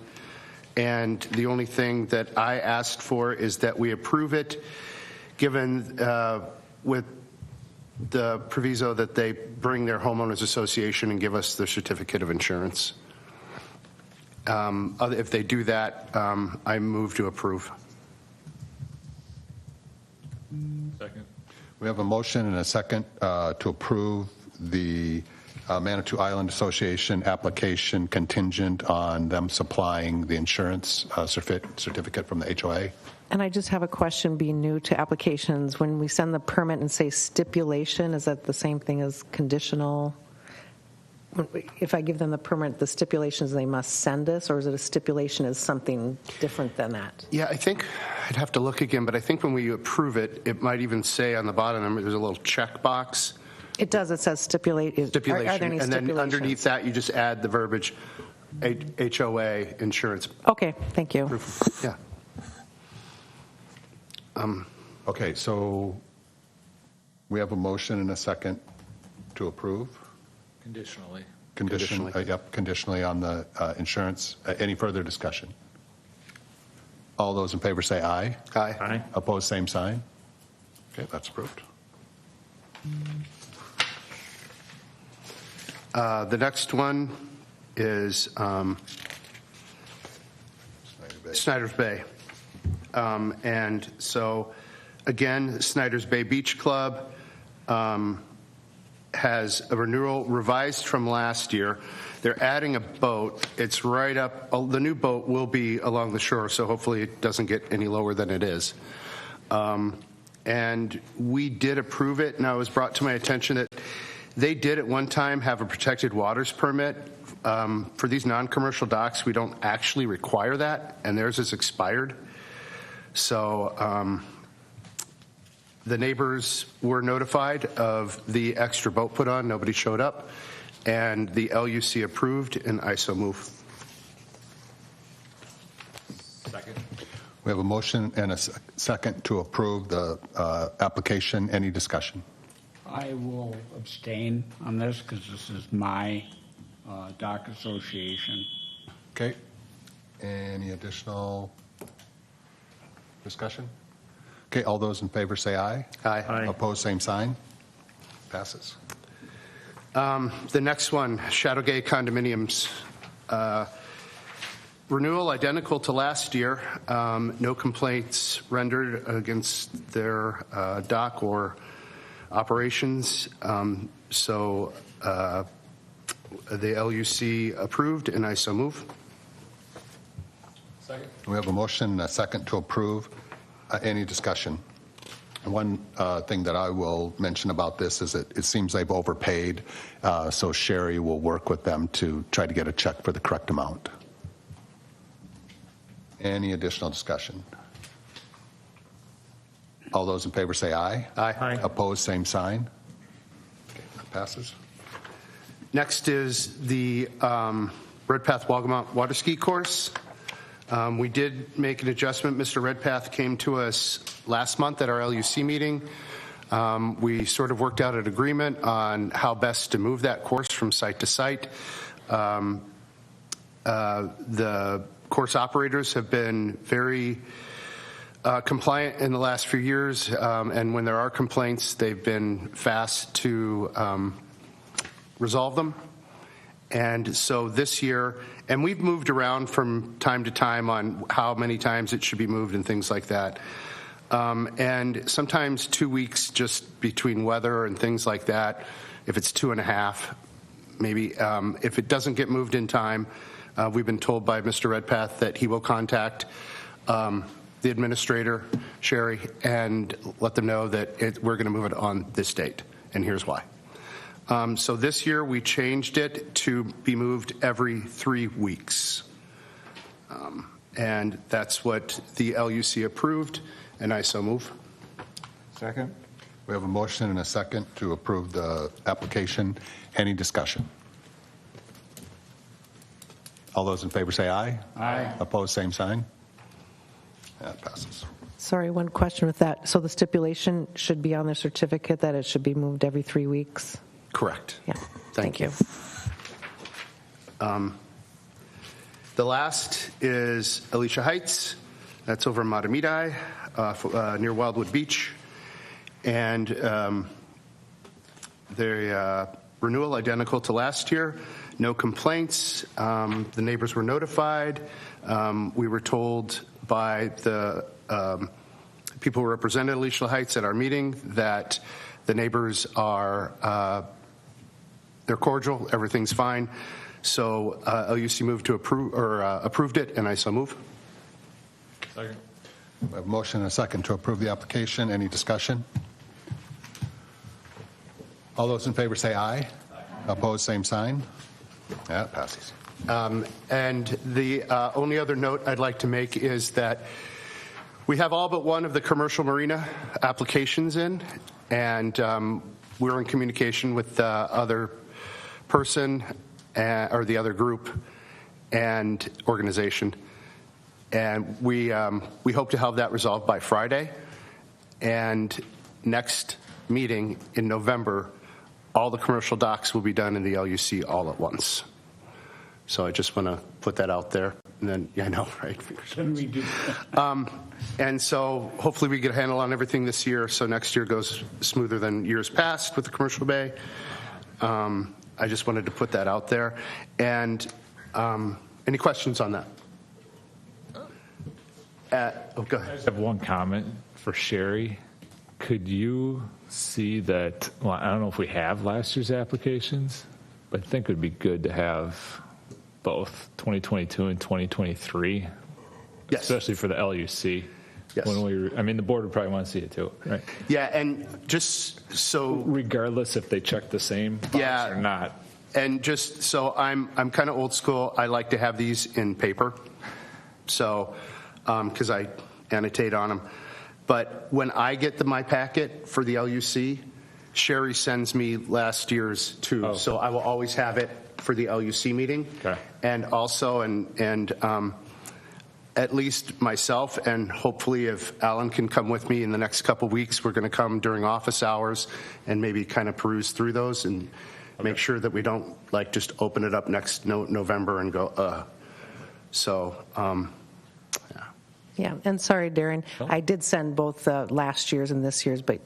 And the only thing that I asked for is that we approve it, given with the proviso that they bring their homeowners association and give us their certificate of insurance. If they do that, I move to approve. Second. We have a motion and a second to approve the Manitou Island Association application contingent on them supplying the insurance certificate from the HOA. And I just have a question, being new to applications. When we send the permit and say stipulation, is that the same thing as conditional? If I give them the permit, the stipulations they must send us, or is it a stipulation as something different than that? Yeah, I think I'd have to look again, but I think when we approve it, it might even say on the bottom, there's a little check box. It does. It says stipulation. Stipulation. Are there any And then stipulations? underneath that, you just add the verbiage HOA insurance. Okay, thank you. Yeah. Okay, so we have a motion and a second to approve. Conditionally. Conditionally on the insurance. Any further discussion? All those in favor say aye. Aye. Aye. Opposed, same sign. Okay, that's approved. The next one is Snyder's Bay. And so, again, Snyder's Bay Beach Club has a renewal revised from last year. They're adding a boat. It's right up, the new boat will be along the shore, so hopefully it doesn't get any lower than it is. And we did approve it, and it was brought to my attention that they did at one time have a protected waters permit. For these non-commercial docks, we don't actually require that, and theirs is expired. So the neighbors were notified of the extra boat put on. Nobody showed up. And the LUC approved, and I so move. Second. We have a motion and a second to approve the application. Any discussion? I will abstain on this because this is my dock association. Okay. Any additional discussion? Okay, all those in favor say aye. Aye. Aye. Opposed, same sign. Passes. The next one, Shadowgate condominiums. Renewal identical to last year. No complaints rendered against their dock or operations. So the LUC approved, and I so move. Second. We have a motion and a second to approve. Any discussion? One thing that I will mention about this is that it seems they've overpaid, so Sherry will work with them to try to get a check for the correct amount. Any additional discussion? All those in favor say aye. Aye. Aye. Opposed, same sign. Okay, that passes. Next is the Redpath Wagamont water ski course. We did make an adjustment. Mr. Redpath came to us last month at our LUC meeting. We sort of worked out an agreement on how best to move that course from site to site. The course operators have been very compliant in the last few years, and when there are complaints, they've been fast to resolve them. And so this year, and we've moved around from time to time on how many times it should be moved and things like that. And sometimes 2 weeks just between weather and things like that, if it's 2.5, maybe. If it doesn't get moved in time, we've been told by Mr. Redpath that he will contact the administrator, Sherry, and let them know that we're going to move it on this date, and here's why. So this year we changed it to be moved every 3 weeks. And that's what the LUC approved, and I so move. Second. We have a motion and a second to approve the application. Any discussion? All those in favor say aye. Aye. Opposed, same sign. That passes. Sorry, one question with that. So the stipulation should be on the certificate that it should be moved every 3 weeks? Correct. Yeah. Thank you. The last is Alicia Heights. That's over in Matamidi, near Wildwood Beach. And the renewal identical to last year. No complaints. The neighbors were notified. We were told by the people who represented Alicia Heights at our meeting that the neighbors are they're cordial. Everything's fine. So LUC moved to approve or approved it, and I so move. Second. We have a motion and a second to approve the application. Any discussion? All those in favor say aye. Opposed, same sign. That passes. And the only other note I'd like to make is that we have all but one of the commercial marina applications in, and we're in communication with the other person or the other group and organization. And we hope to have that resolved by Friday. And next meeting in November, all the commercial docks will be done in the LUC all at once. So I just want to put that out there. And then, yeah, I know, right? And so hopefully we get a handle on everything this year, so next year goes smoother than years past with the commercial bay. I just wanted to put that out there. And any questions on that? Go ahead. I just have one comment for Sherry. Could you see that, well, I don't know if we have last year's applications, but I think it would be good to have both 2022 and 2023, Yes. especially for the LUC. Yes. I mean, the board would probably want to see it too, right? Yeah, and just so Regardless if they check the same box Yeah. or not. And just so I'm kind of old school, I like to have these in paper. So, because I annotate on them. But when I get my packet for the LUC, Sherry sends me last year's too. Oh. So I will always have it for the LUC meeting. Okay. And also, and at least myself, and hopefully if Alan can come with me in the next couple weeks, we're going to come during office hours and maybe kind of peruse through those and make sure that we don't like just open it up next November and go, So, Yeah, and sorry, Darren, I did send both last year's and this year's, but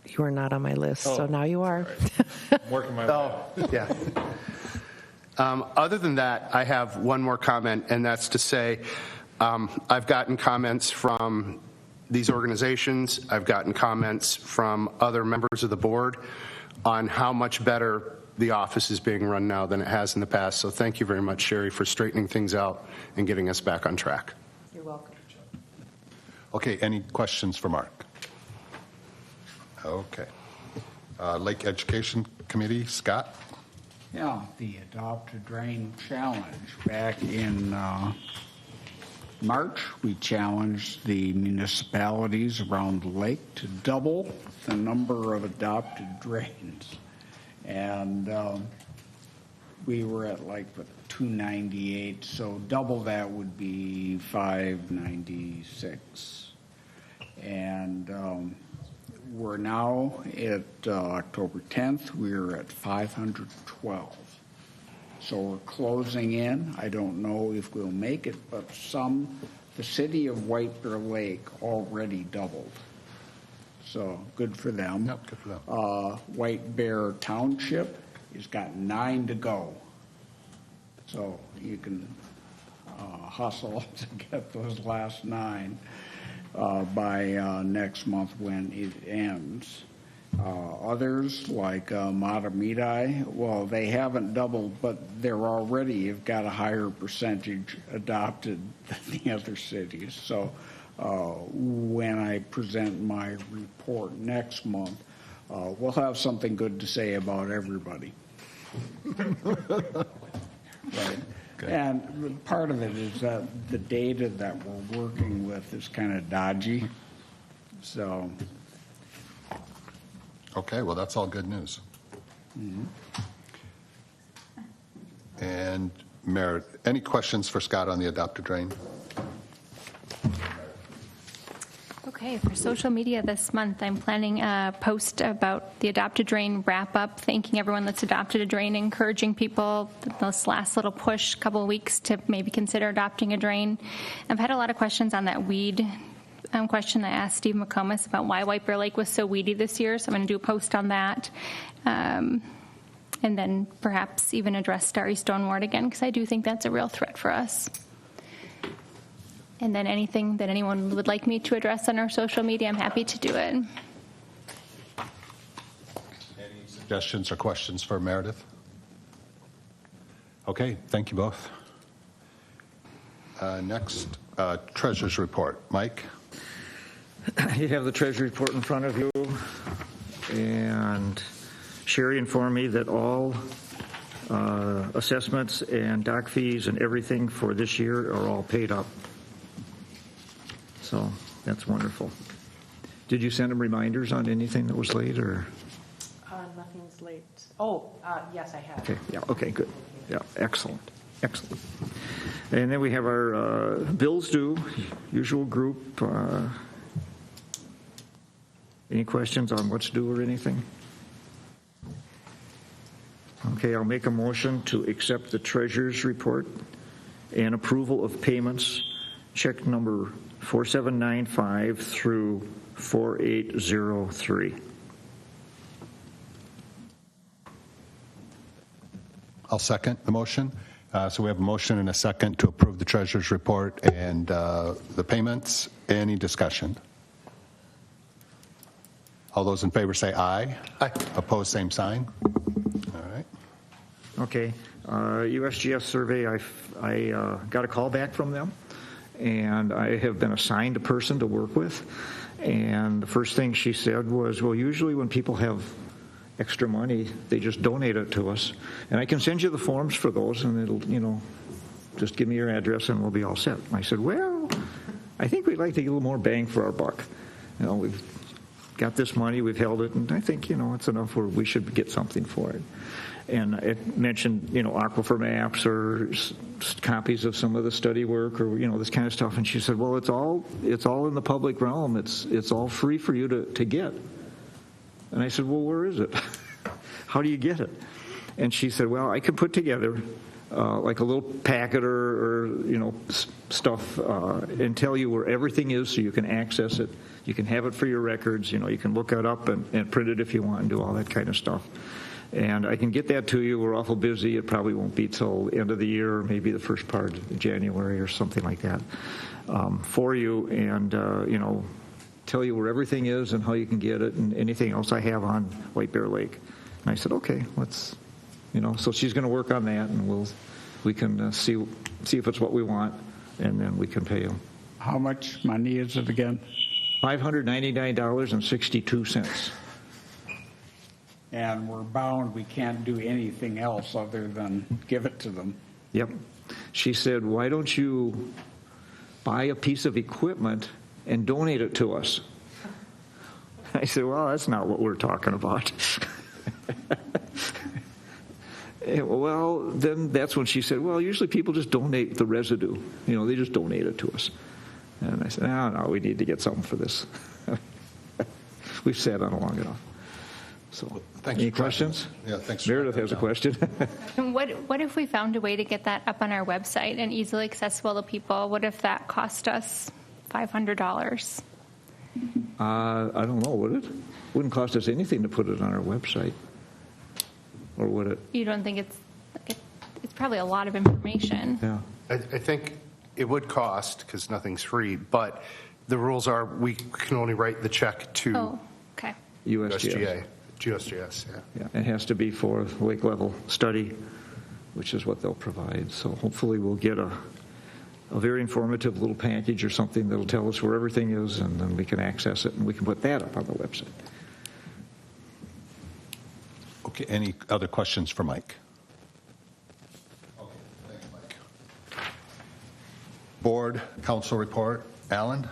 you were not on my list, so now you are. I'm working my way. Oh, yeah. Other than that, I have one more comment, and that's to say I've gotten comments from these organizations. I've gotten comments from other members of the board on how much better the office is being run now than it has in the past. So thank you very much, Sherry, for straightening things out and getting us back on track. You're welcome. Okay, any questions for Mark? Okay. Lake Education Committee, Scott? Yeah, the Adopt a Drain Challenge. Back in March, we challenged the municipalities around the lake to double the number of adopted drains. And we were at like 298, so double that would be 596. And we're now at October 10th, we're at 512. So we're closing in. I don't know if we'll make it, but the city of White Bear Lake already doubled. So good for them. Yep, good for them. White Bear Township has got 9 to go. So you can hustle to get those last 9 by next month when it ends. Others like Matamidi, well, they haven't doubled, but they're already have got a higher percentage adopted than the other cities. So when I present my report next month, we'll have something good to say about everybody. Right. Okay. And part of it is that the data that we're working with is kind of dodgy. So. Okay, well, that's all good news. And Mayor, any questions for Scott on the Adopt a Drain? Okay. Okay, for social media this month, I'm planning a post about the Adopt a Drain wrap-up, thanking everyone that's adopted a drain, encouraging people this last little push, couple of weeks, to maybe consider adopting a drain. I've had a lot of questions on that weed question. I asked Steve McComas about why White Bear Lake was so weedy this year, so I'm going to do a post on that. And then perhaps even address Starry Stoneward again, because I do think that's a real threat for us. And then anything that anyone would like me to address on our social media, I'm happy to do it. Any suggestions or questions for Meredith? Okay, thank you both. Next, Treasurer's Report. Mike? You have the Treasury report in front of you, and Sherry informed me that all assessments and dock fees and everything for this year are all paid up. So that's wonderful. Did you send them reminders on anything that was late, or? Nothing's late. Oh, yes, I have. Okay, yeah, okay, good. Yeah, excellent, excellent. And then we have our bills due, usual group. Any questions on what's due or anything? Okay, I'll make a motion to accept the treasurer's report and approval of payments, check number 4795 through 4803. I'll second the motion. So we have a motion and a second to approve the treasurer's report and the payments. Any discussion? All those in favor say aye. Aye. Opposed, same sign. All right. Okay, USGS survey, I got a call back from them, and I have been assigned a person to work with. And the first thing she said was, well, usually when people have extra money, they just donate it to us. And I can send you the forms for those, and it'll, just give me your address and we'll be all set. And I said, well, I think we'd like to get a little more bang for our buck. We've got this money, we've held it, and I think, it's enough where we should get something for it. And it mentioned, aquifer maps or copies of some of the study work or, this kind of stuff. And she said, well, it's all in the public realm. It's all free for you to get. And I said, well, where is it? How do you get it? And she said, well, I could put together like a little packet or stuff and tell you where everything is so you can access it. You can have it for your records. You can look it up and print it if you want and do all that kind of stuff. And I can get that to you. We're awful busy. It probably won't be till the end of the year or maybe the first part of January or something like that for you. And, tell you where everything is and how you can get it and anything else I have on White Bear Lake. And I said, okay, let's, so she's going to work on that and we can see if it's what we want and then we can pay them. How much money is it again? $599.62. And we're bound, we can't do anything else other than give it to them. Yep. She said, why don't you buy a piece of equipment and donate it to us? I said, well, that's not what we're talking about. Well, then that's when she said, well, usually people just donate the residue. They just donate it to us. And I said, no, we need to get something for this. We've sat on it long enough. So, any questions? Yeah, thanks. Meredith has a question. What if we found a way to get that up on our website and easily accessible to people? What if that cost us $500? I don't know, would it? Wouldn't cost us anything to put it on our website. Or would it? You don't think it's probably a lot of information? Yeah. I think it would cost because nothing's free, but the rules are we can only write the check to Oh, okay. USGS, yeah. Yeah, it has to be for lake level study, which is what they'll provide. So hopefully we'll get a very informative little package or something that'll tell us where everything is, and then we can access it, and we can put that up on the website. Okay, any other questions for Mike? Okay, thank you, Mike. Board, council report. Alan?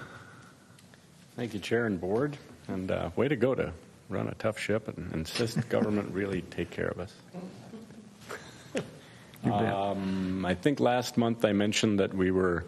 Thank you, Chair and Board. And way to go to run a tough ship and insist government really take care of us. I think last month I mentioned that we were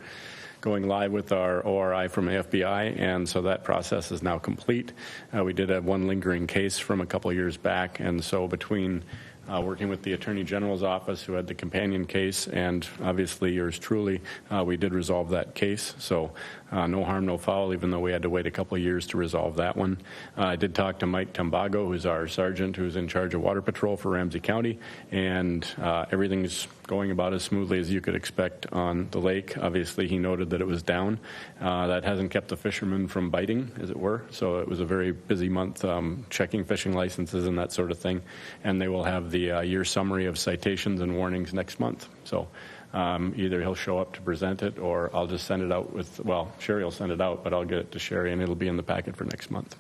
going live with our ORI from FBI, and so that process is now complete. We did have one lingering case from a couple years back, and so between working with the Attorney General's office, who had the companion case, and obviously yours truly, we did resolve that case. So no harm, no foul, even though we had to wait a couple of years to resolve that one. I did talk to Mike Tambago, who's our sergeant who's in charge of Water Patrol for Ramsey County, and everything's going about as smoothly as you could expect on the lake. Obviously, he noted that it was down. That hasn't kept the fishermen from biting, as it were. So it was a very busy month checking fishing licenses and that sort of thing. And they will have the year summary of citations and warnings next month. So either he'll show up to present it, or I'll just send it out with, well, Sherry will send it out, but I'll get it to Sherry, and it'll be in the packet for next month.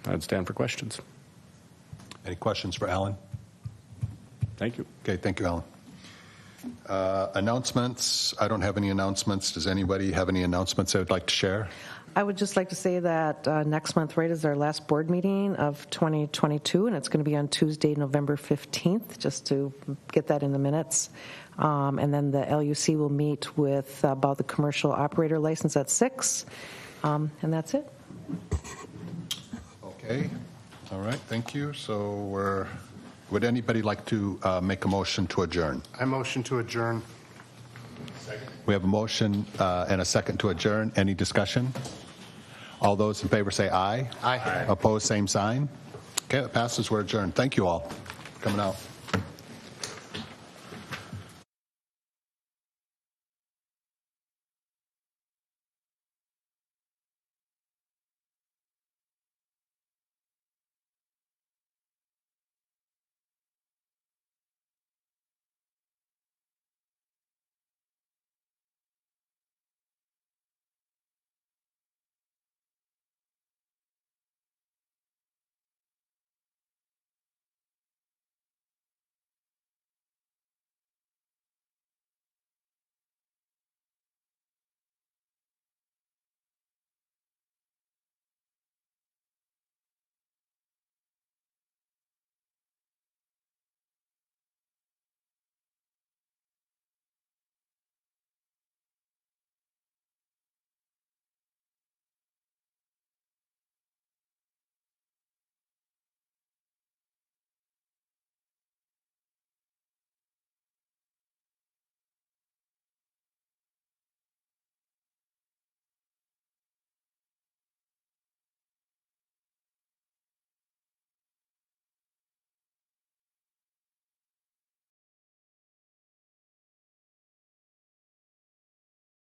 I'd stand for questions. Any questions for Alan? Thank you. Okay, thank you, Alan. Announcements. I don't have any announcements. Does anybody have any announcements they would like to share? I would just like to say that next month, right, is our last board meeting of 2022, and it's going to be on Tuesday, November 15th, just to get that in the minutes. And then the LUC will meet with about the commercial operator license at 6, and that's it. Okay. All right, thank you. So would anybody like to make a motion to adjourn? I motion to adjourn. We have a motion and a second to adjourn. Any discussion? All those in favor say aye. Aye. Opposed, same sign. Okay, that passes. We're adjourned. Thank you all for coming out.